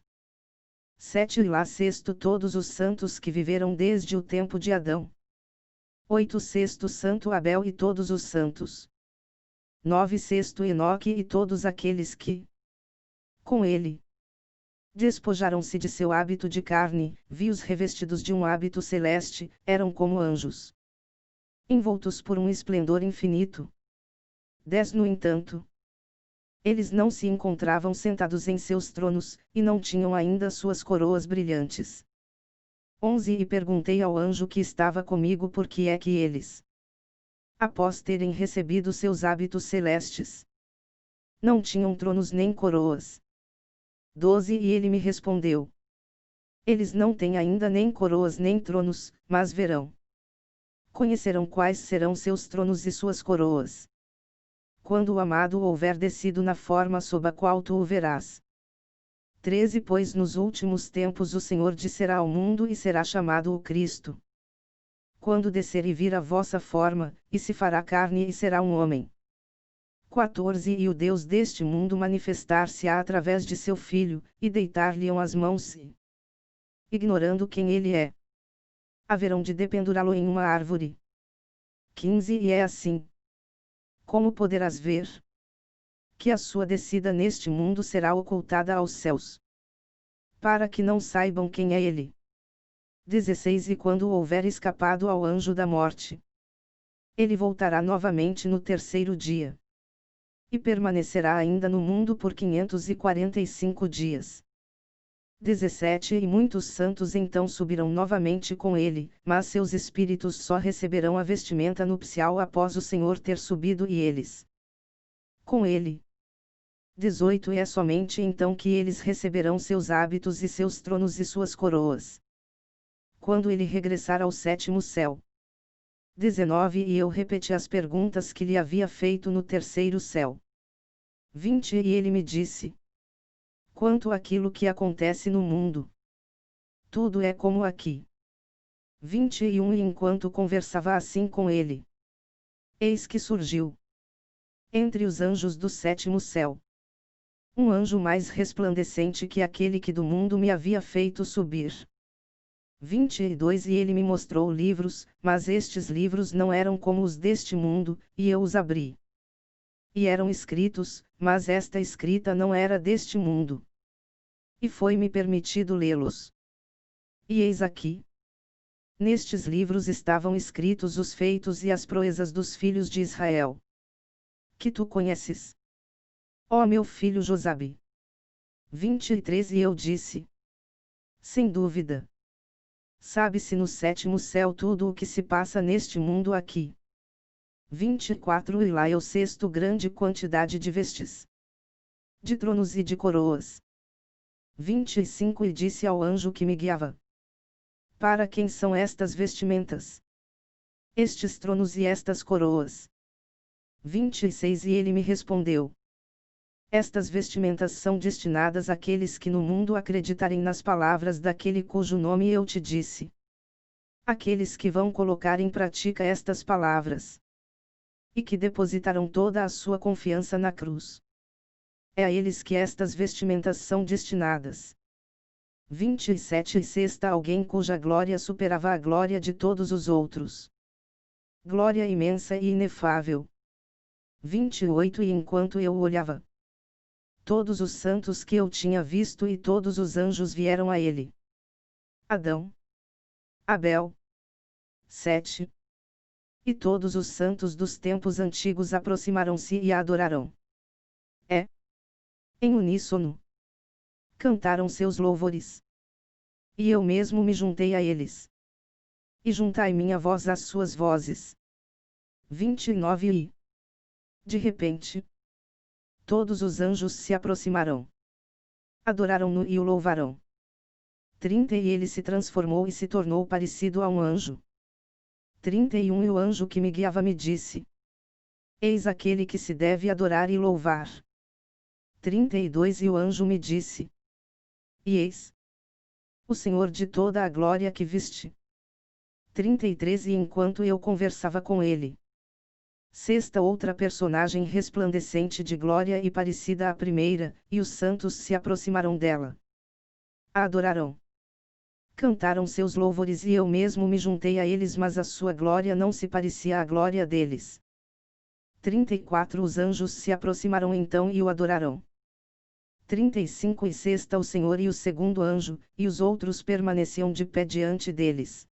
7 E lá sexto todos os santos que viveram desde o tempo de Adão. 8 Sexto Santo Abel e todos os santos. 9 Sexto Enoque e todos aqueles que, com ele, despojaram-se de seu hábito de carne, vi-os revestidos de um hábito celeste, eram como anjos, envoltos por um esplendor infinito. 10 No entanto, eles não se encontravam sentados em seus tronos, e não tinham ainda suas coroas brilhantes. 11 E perguntei ao anjo que estava comigo por que é que eles, após terem recebido seus hábitos celestes, não tinham tronos nem coroas. 12 E ele me respondeu: eles não têm ainda nem coroas nem tronos, mas verão. Conhecerão quais serão seus tronos e suas coroas, quando o amado houver descido na forma sob a qual tu o verás. 13 Pois nos últimos tempos o Senhor descerá ao mundo e será chamado o Cristo. Quando descer e vir a vossa forma, e se fará carne e será um homem. 14 E o Deus deste mundo manifestar-se-á através de seu Filho, e deitar-lhe-ão as mãos e, ignorando quem ele é, haverão de dependurá-lo em uma árvore. 15 E é assim. Como poderás ver? que a sua descida neste mundo será ocultada aos céus, para que não saibam quem é ele. 16 E quando houver escapado ao anjo da morte, ele voltará novamente no terceiro dia, e permanecerá ainda no mundo por 545 dias. 17 E muitos santos então subirão novamente com ele, mas seus espíritos só receberão a vestimenta nupcial após o Senhor ter subido e eles com ele. 18 E é somente então que eles receberão seus hábitos e seus tronos e suas coroas, quando ele regressar ao sétimo céu. 19 E eu repeti as perguntas que lhe havia feito no terceiro céu. 20 E ele me disse: quanto àquilo que acontece no mundo, tudo é como aqui. 21 E enquanto conversava assim com ele, eis que surgiu, entre os anjos do sétimo céu, um anjo mais resplandecente que aquele que do mundo me havia feito subir. 22 E ele me mostrou livros, mas estes livros não eram como os deste mundo, e eu os abri. E eram escritos, mas esta escrita não era deste mundo. E foi-me permitido lê-los. E eis aqui. Nestes livros estavam escritos os feitos e as proezas dos filhos de Israel, que tu conheces, ó meu filho Josabe. 23 E eu disse: sem dúvida. Sabe-se no sétimo céu tudo o que se passa neste mundo aqui. 24 E lá é o sexto grande quantidade de vestes, de tronos e de coroas. 25 E disse ao anjo que me guiava: para quem são estas vestimentas, estes tronos e estas coroas? 26 E ele me respondeu: estas vestimentas são destinadas àqueles que no mundo acreditarem nas palavras daquele cujo nome eu te disse. Aqueles que vão colocar em prática estas palavras, e que depositarão toda a sua confiança na cruz. É a eles que estas vestimentas são destinadas. 27 E sexta alguém cuja glória superava a glória de todos os outros. Glória imensa e inefável. 28 E enquanto eu olhava, todos os santos que eu tinha visto e todos os anjos vieram a ele. Adão, Abel, Sete, e todos os santos dos tempos antigos aproximaram-se e a adoraram. Em uníssono, cantaram seus louvores. E eu mesmo me juntei a eles. E juntai minha voz às suas vozes. 29 E, de repente, todos os anjos se aproximarão, adoraram-no e o louvarão. 30 E ele se transformou e se tornou parecido a um anjo. 31 E o anjo que me guiava me disse: eis aquele que se deve adorar e louvar. 32 E o anjo me disse: e eis o Senhor de toda a glória que viste. 33 E enquanto eu conversava com ele, sexta outra personagem resplandecente de glória e parecida à primeira, e os santos se aproximaram dela. A adoraram. Cantaram seus louvores e eu mesmo me juntei a eles, mas a sua glória não se parecia à glória deles. 34 Os anjos se aproximaram então e o adoraram. 35 E sexta o Senhor e o segundo anjo, e os outros permaneciam de pé diante deles.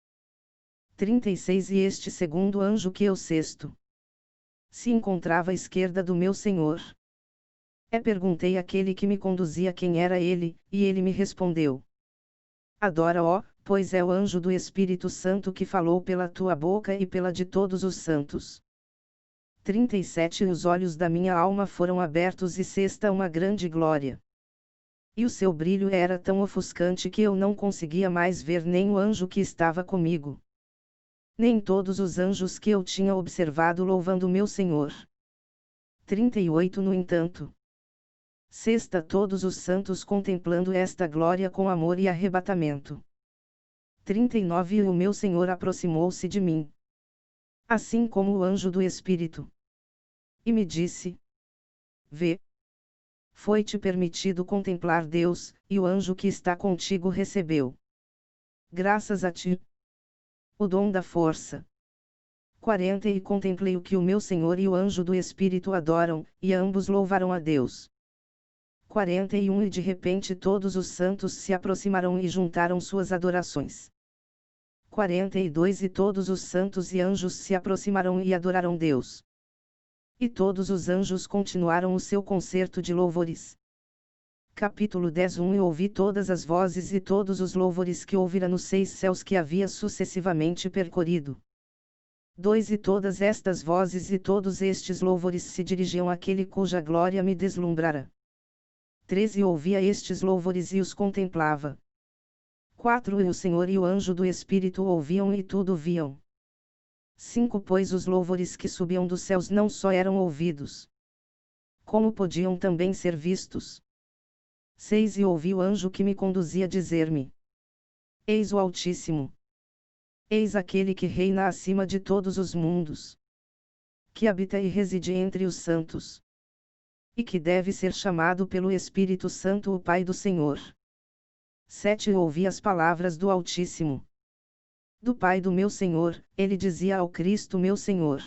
36 E este segundo anjo que é o sexto, se encontrava à esquerda do meu Senhor. Perguntei àquele que me conduzia quem era ele, e ele me respondeu: adora-o, pois é o anjo do Espírito Santo que falou pela tua boca e pela de todos os santos. 37 E os olhos da minha alma foram abertos e sexta uma grande glória. E o seu brilho era tão ofuscante que eu não conseguia mais ver nem o anjo que estava comigo, nem todos os anjos que eu tinha observado louvando meu Senhor. 38 No entanto, sexta todos os santos contemplando esta glória com amor e arrebatamento. 39 E o meu Senhor aproximou-se de mim, assim como o anjo do Espírito, e me disse: vê, foi-te permitido contemplar Deus, e o anjo que está contigo recebeu, graças a ti, o dom da força, 40 E contemplei o que o meu Senhor e o anjo do Espírito adoram, e ambos louvaram a Deus. 41 E de repente todos os santos se aproximaram e juntaram suas adorações. 42 E todos os santos e anjos se aproximaram e adoraram Deus. E todos os anjos continuaram o seu concerto de louvores. Capítulo 10 E ouvi todas as vozes e todos os louvores que ouvira nos 6 céus que havia sucessivamente percorrido. 2 E todas estas vozes e todos estes louvores se dirigiam àquele cuja glória me deslumbrara. 3 E ouvia estes louvores e os contemplava. 4 E o Senhor e o anjo do Espírito ouviam e tudo viam. 5 Pois os louvores que subiam dos céus não só eram ouvidos, como podiam também ser vistos. 6 E ouvi o anjo que me conduzia dizer-me: Eis o Altíssimo. Eis aquele que reina acima de todos os mundos, que habita e reside entre os santos, e que deve ser chamado pelo Espírito Santo o Pai do Senhor. 7 E ouvi as palavras do Altíssimo, do Pai do meu Senhor. Ele dizia ao Cristo meu Senhor,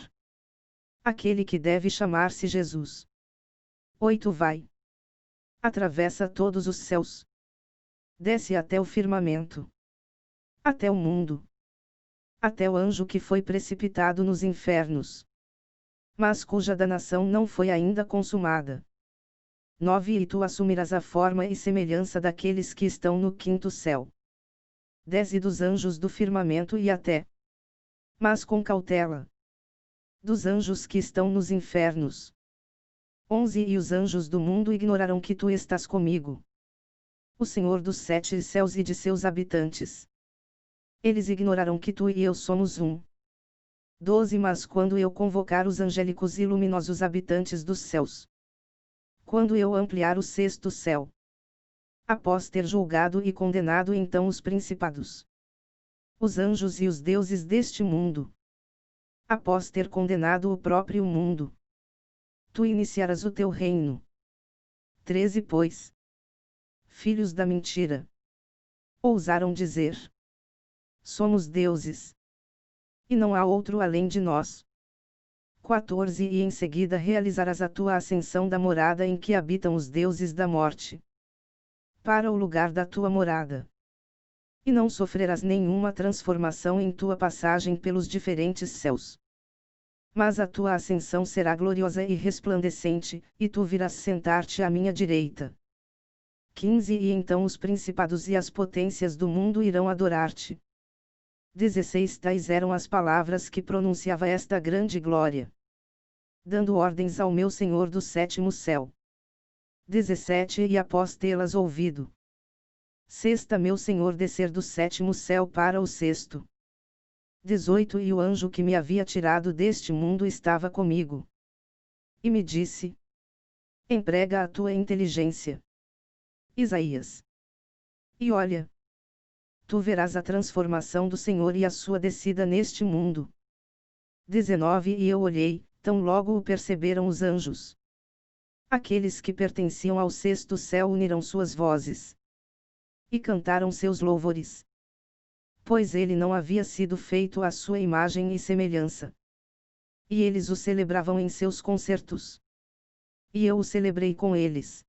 aquele que deve chamar-se Jesus. 8 Vai, atravessa todos os céus, desce até o firmamento, até o mundo, até o anjo que foi precipitado nos infernos, mas cuja danação não foi ainda consumada. 9 E tu assumirás a forma e semelhança daqueles que estão no quinto céu. 10 E dos anjos do firmamento e até, mas com cautela, dos anjos que estão nos infernos. 11 E os anjos do mundo ignoraram que tu estás comigo, o Senhor dos 7 céus e de seus habitantes. Eles ignoraram que tu e eu somos um. 12 Mas quando eu convocar os angélicos e luminosos habitantes dos céus, quando eu ampliar o sexto céu, após ter julgado e condenado então os principados, os anjos e os deuses deste mundo, após ter condenado o próprio mundo, tu iniciarás o teu reino. 13 Pois filhos da mentira ousaram dizer: somos deuses, e não há outro além de nós. 14 E em seguida realizarás a tua ascensão da morada em que habitam os deuses da morte, para o lugar da tua morada. E não sofrerás nenhuma transformação em tua passagem pelos diferentes céus. Mas a tua ascensão será gloriosa e resplandecente, e tu virás sentar-te à minha direita. 15 E então os principados e as potências do mundo irão adorar-te. 16 Tais eram as palavras que pronunciava esta grande glória, dando ordens ao meu Senhor do sétimo céu. 17 E após tê-las ouvido, sexta meu Senhor descer do sétimo céu para o sexto. 18 E o anjo que me havia tirado deste mundo estava comigo, e me disse: emprega a tua inteligência, Isaías, e olha, tu verás a transformação do Senhor e a sua descida neste mundo. 19 E eu olhei, tão logo o perceberam os anjos. Aqueles que pertenciam ao sexto céu uniram suas vozes, e cantaram seus louvores, pois ele não havia sido feito à sua imagem e semelhança. E eles o celebravam em seus concertos. E eu o celebrei com eles.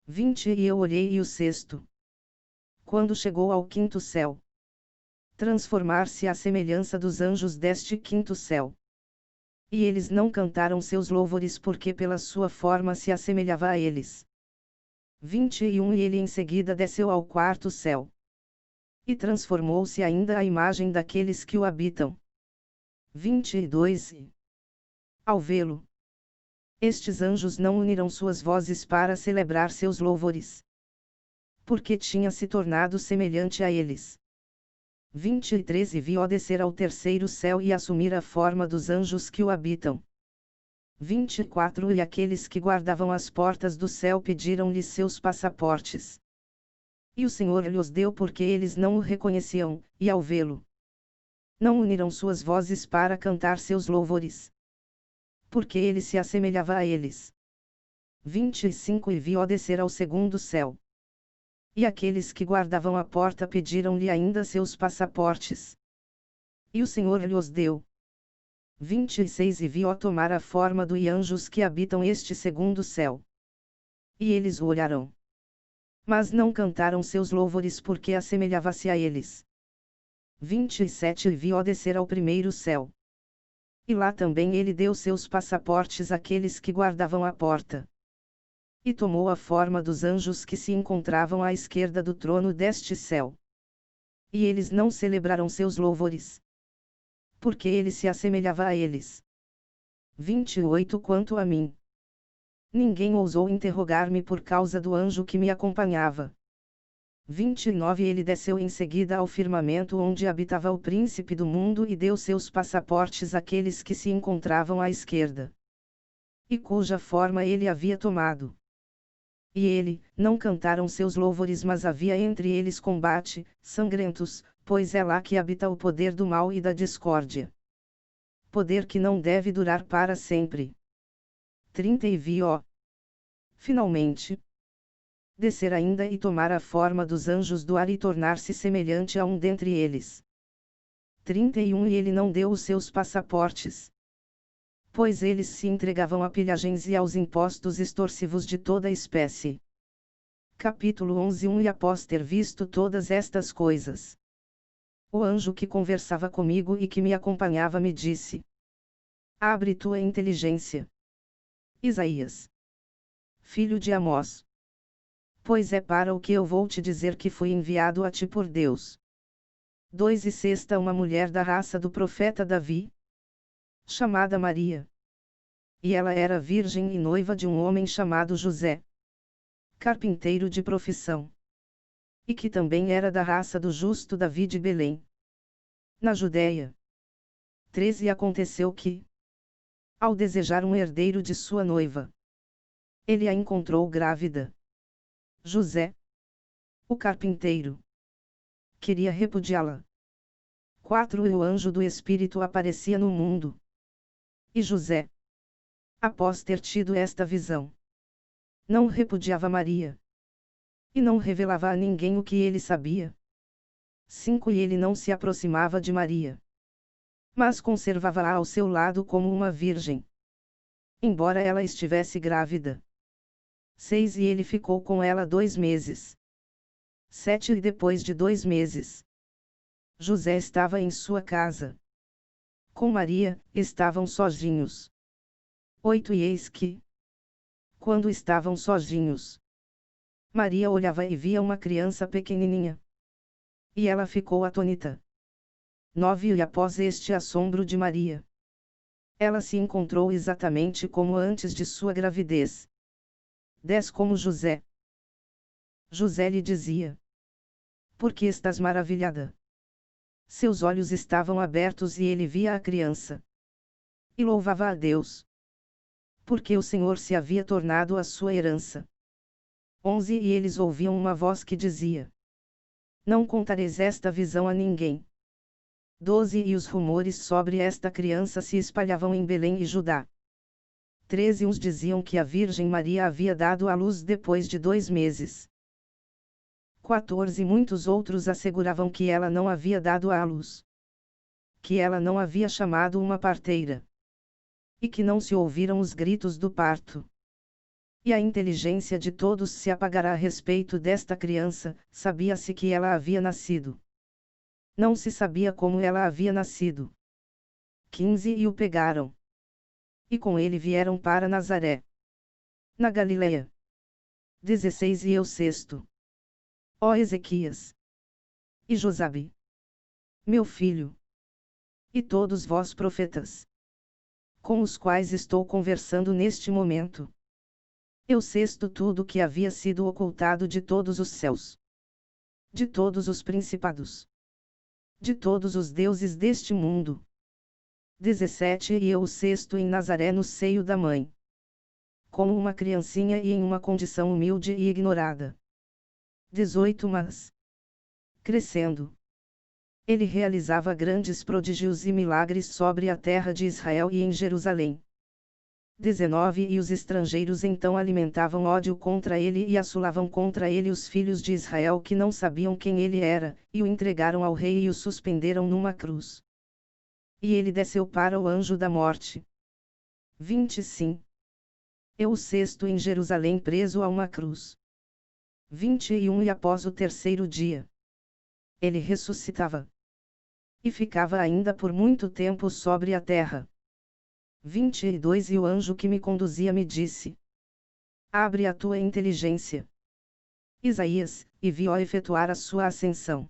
20 E eu olhei e o sexto, quando chegou ao quinto céu, transformar-se à semelhança dos anjos deste quinto céu. E eles não cantaram seus louvores porque pela sua forma se assemelhava a eles. 21 E ele em seguida desceu ao quarto céu, e transformou-se ainda à imagem daqueles que o habitam. 22 E, ao vê-lo, estes anjos não uniram suas vozes para celebrar seus louvores, porque tinha se tornado semelhante a eles. 23 E viu-o descer ao terceiro céu e assumir a forma dos anjos que o habitam. 24 E aqueles que guardavam as portas do céu pediram-lhe seus passaportes. E o Senhor lhes deu porque eles não o reconheciam, e ao vê-lo, não uniram suas vozes para cantar seus louvores, porque ele se assemelhava a eles. 25 E viu-o descer ao segundo céu. E aqueles que guardavam a porta pediram-lhe ainda seus passaportes. E o Senhor lhes deu. 26 E viu tomar a forma dos anjos que habitam este segundo céu. E eles o olharam. Mas não cantaram seus louvores porque assemelhava-se a eles. 27 E viu descer ao primeiro céu. E lá também ele deu seus passaportes àqueles que guardavam a porta. E tomou a forma dos anjos que se encontravam à esquerda do trono deste céu. E eles não celebraram seus louvores, porque ele se assemelhava a eles. 28 Quanto a mim, ninguém ousou interrogar-me por causa do anjo que me acompanhava. 29 Ele desceu em seguida ao firmamento onde habitava o príncipe do mundo e deu seus passaportes àqueles que se encontravam à esquerda, e cuja forma ele havia tomado. E ele, não cantaram seus louvores, mas havia entre eles combate, sangrentos, pois é lá que habita o poder do mal e da discórdia. Poder que não deve durar para sempre. 30 E viu, finalmente, descer ainda e tomar a forma dos anjos do ar e tornar-se semelhante a um dentre eles. 31 E ele não deu os seus passaportes, pois eles se entregavam a pilhagens e aos impostos extorsivos de toda espécie. Capítulo 11 E após ter visto todas estas coisas, o anjo que conversava comigo e que me acompanhava me disse: Abre tua inteligência, Isaías, filho de Amós, pois é para o que eu vou te dizer que fui enviado a ti por Deus. 2 E sexta Uma mulher da raça do profeta Davi, chamada Maria. E ela era virgem e noiva de um homem chamado José, carpinteiro de profissão, e que também era da raça do justo Davi de Belém, na Judéia. 13 E aconteceu que, ao desejar um herdeiro de sua noiva, ele a encontrou grávida. José, o carpinteiro, queria repudiá-la. 4 E o anjo do Espírito aparecia no mundo. E José, após ter tido esta visão, não repudiava Maria, e não revelava a ninguém o que ele sabia. 5 E ele não se aproximava de Maria, mas conservava-a ao seu lado como uma virgem, embora ela estivesse grávida. 6 E ele ficou com ela 2 meses. 7 E depois de 2 meses, José estava em sua casa. Com Maria, estavam sozinhos. 8 E eis que, quando estavam sozinhos, Maria olhava e via uma criança pequenininha. E ela ficou atônita. 9 E após este assombro de Maria, ela se encontrou exatamente como antes de sua gravidez. 10 Como José. José lhe dizia: Por que estás maravilhada? Seus olhos estavam abertos e ele via a criança. E louvava a Deus, porque o Senhor se havia tornado a sua herança. 11 E eles ouviam uma voz que dizia: Não contareis esta visão a ninguém. 12 E os rumores sobre esta criança se espalhavam em Belém e Judá. 13 Uns diziam que a Virgem Maria havia dado à luz depois de 2 meses. 14 Muitos outros asseguravam que ela não havia dado à luz, que ela não havia chamado uma parteira, e que não se ouviram os gritos do parto. E a inteligência de todos se apagará a respeito desta criança. Sabia-se que ela havia nascido. Não se sabia como ela havia nascido. 15 E o pegaram. E com ele vieram para Nazaré, na Galileia. 16 E o sexto. Ó Ezequias e Josabe, meu filho, e todos vós profetas, com os quais estou conversando neste momento, eu sexto tudo que havia sido ocultado de todos os céus, de todos os principados, de todos os deuses deste mundo. 17 E eu o sexto em Nazaré no seio da mãe, como uma criancinha e em uma condição humilde e ignorada. 18 Mas, crescendo, ele realizava grandes prodígios e milagres sobre a terra de Israel e em Jerusalém. 19 E os estrangeiros então alimentavam ódio contra ele e assolavam contra ele os filhos de Israel que não sabiam quem ele era, e o entregaram ao rei e o suspenderam numa cruz. E ele desceu para o anjo da morte. 25. E o sexto em Jerusalém preso a uma cruz. 21. E após o terceiro dia, ele ressuscitava. E ficava ainda por muito tempo sobre a terra. 22. E o anjo que me conduzia me disse: abre a tua inteligência, Isaías, e vi-o efetuar a sua ascensão.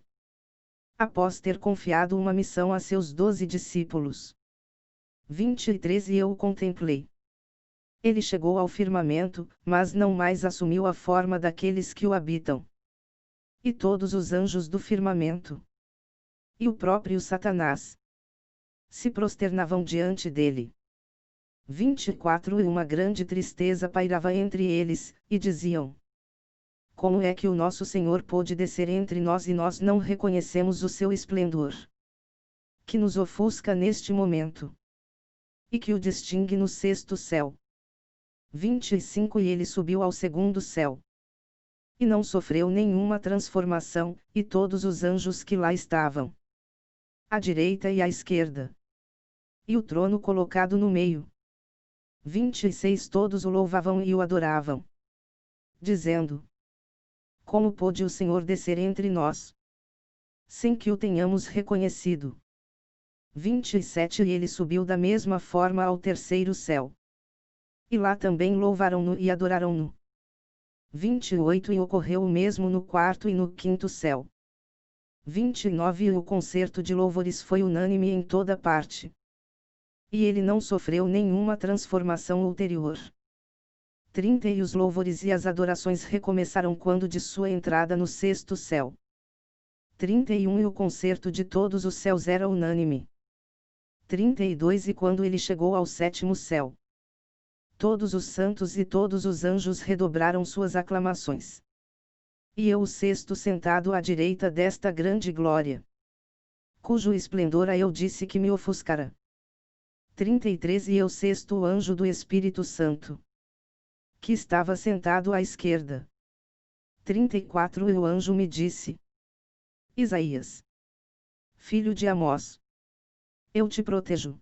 Após ter confiado uma missão a seus 12 discípulos. 23. E eu o contemplei. Ele chegou ao firmamento, mas não mais assumiu a forma daqueles que o habitam. E todos os anjos do firmamento, e o próprio Satanás, se prosternavam diante dele. 24. E uma grande tristeza pairava entre eles, e diziam: como é que o nosso Senhor pôde descer entre nós e nós não reconhecemos o seu esplendor? Que nos ofusca neste momento, e que o distingue no sexto céu. 25. E ele subiu ao segundo céu. E não sofreu nenhuma transformação, e todos os anjos que lá estavam, à direita e à esquerda, e o trono colocado no meio. 26. Todos o louvavam e o adoravam, dizendo: como pôde o Senhor descer entre nós, sem que o tenhamos reconhecido? 27. E ele subiu da mesma forma ao terceiro céu. E lá também louvaram-no e adoraram-no. 28. E ocorreu o mesmo no quarto e no quinto céu. 29. E o concerto de louvores foi unânime em toda parte. E ele não sofreu nenhuma transformação ulterior. 30. E os louvores e as adorações recomeçaram quando de sua entrada no sexto céu. 31. E o concerto de todos os céus era unânime. 32. E quando ele chegou ao sétimo céu, todos os santos e todos os anjos redobraram suas aclamações. E eu o sexto sentado à direita desta grande glória, cujo esplendor a eu disse que me ofuscara. 33. E eu sexto anjo do Espírito Santo, que estava sentado à esquerda. 34. E o anjo me disse: Isaías, filho de Amós, eu te protejo,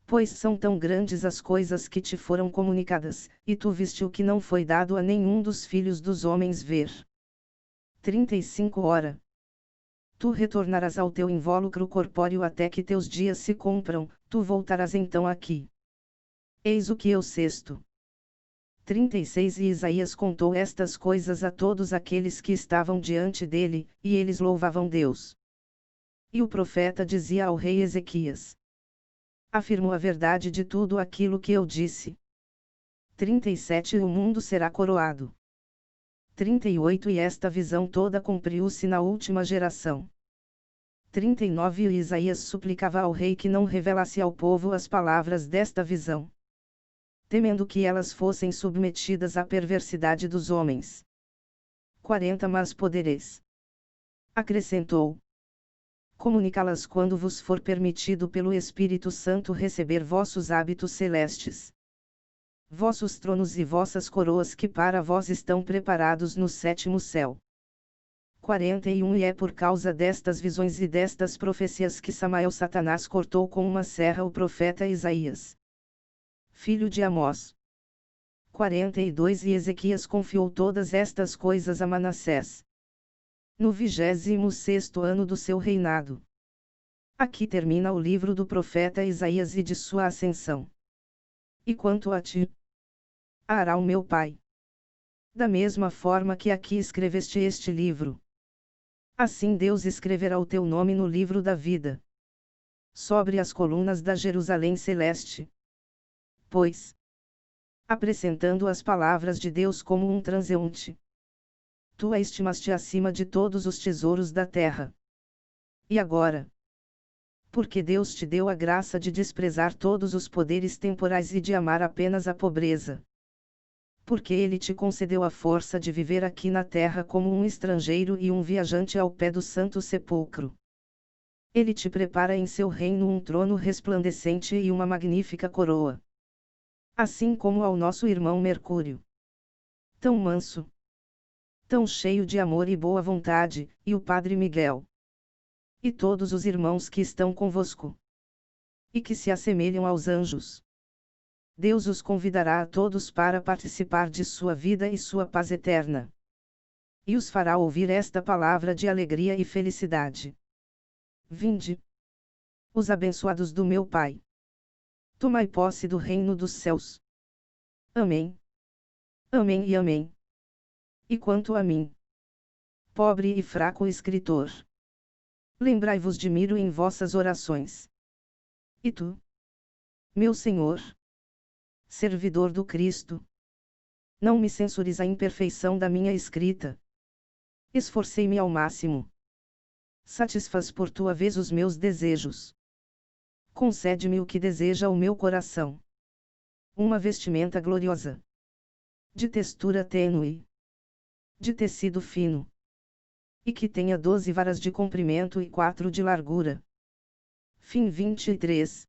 pois são tão grandes as coisas que te foram comunicadas, e tu viste o que não foi dado a nenhum dos filhos dos homens ver. 35. Ora, tu retornarás ao teu invólucro corpóreo até que teus dias se cumpram, tu voltarás então aqui. Eis o que eu sexto. 36. E Isaías contou estas coisas a todos aqueles que estavam diante dele, e eles louvavam Deus. E o profeta dizia ao rei Ezequias: afirmo a verdade de tudo aquilo que eu disse. 37. E o mundo será coroado. 38. E esta visão toda cumpriu-se na última geração. 39. E Isaías suplicava ao rei que não revelasse ao povo as palavras desta visão, temendo que elas fossem submetidas à perversidade dos homens. 40. Mas podereis, acrescentou, comunicá-las quando vos for permitido pelo Espírito Santo receber vossos hábitos celestes, vossos tronos e vossas coroas que para vós estão preparados no sétimo céu. 41. E é por causa destas visões e destas profecias que Satanás cortou com uma serra o profeta Isaías, filho de Amós. 42. E Ezequias confiou todas estas coisas a Manassés, no 26º ano do seu reinado. Aqui termina o livro do profeta Isaías e de sua ascensão. E quanto a ti, hará o meu Pai, da mesma forma que aqui escreveste este livro, assim Deus escreverá o teu nome no livro da vida, sobre as colunas da Jerusalém celeste. Pois, apresentando as palavras de Deus como um transeunte, tu a estimaste acima de todos os tesouros da terra. E agora, porque Deus te deu a graça de desprezar todos os poderes temporais e de amar apenas a pobreza, porque Ele te concedeu a força de viver aqui na terra como um estrangeiro e um viajante ao pé do santo sepulcro, Ele te prepara em seu reino um trono resplandecente e uma magnífica coroa, assim como ao nosso irmão Mercúrio, tão manso, tão cheio de amor e boa vontade, e o Padre Miguel, e todos os irmãos que estão convosco. e que se assemelham aos anjos. Deus os convidará a todos para participar de sua vida e sua paz eterna. E os fará ouvir esta palavra de alegria e felicidade. Vinde, os abençoados do meu Pai. Tomai posse do reino dos céus. Amém. Amém e amém. E quanto a mim, pobre e fraco escritor, lembrai-vos de mim em vossas orações. E tu, meu Senhor, servidor do Cristo, não me censures a imperfeição da minha escrita. Esforcei-me ao máximo. Satisfaz por tua vez os meus desejos. Concede-me o que deseja o meu coração. Uma vestimenta gloriosa, de textura tênue, de tecido fino, e que tenha 12 varas de comprimento e 4 de largura. Fim 23.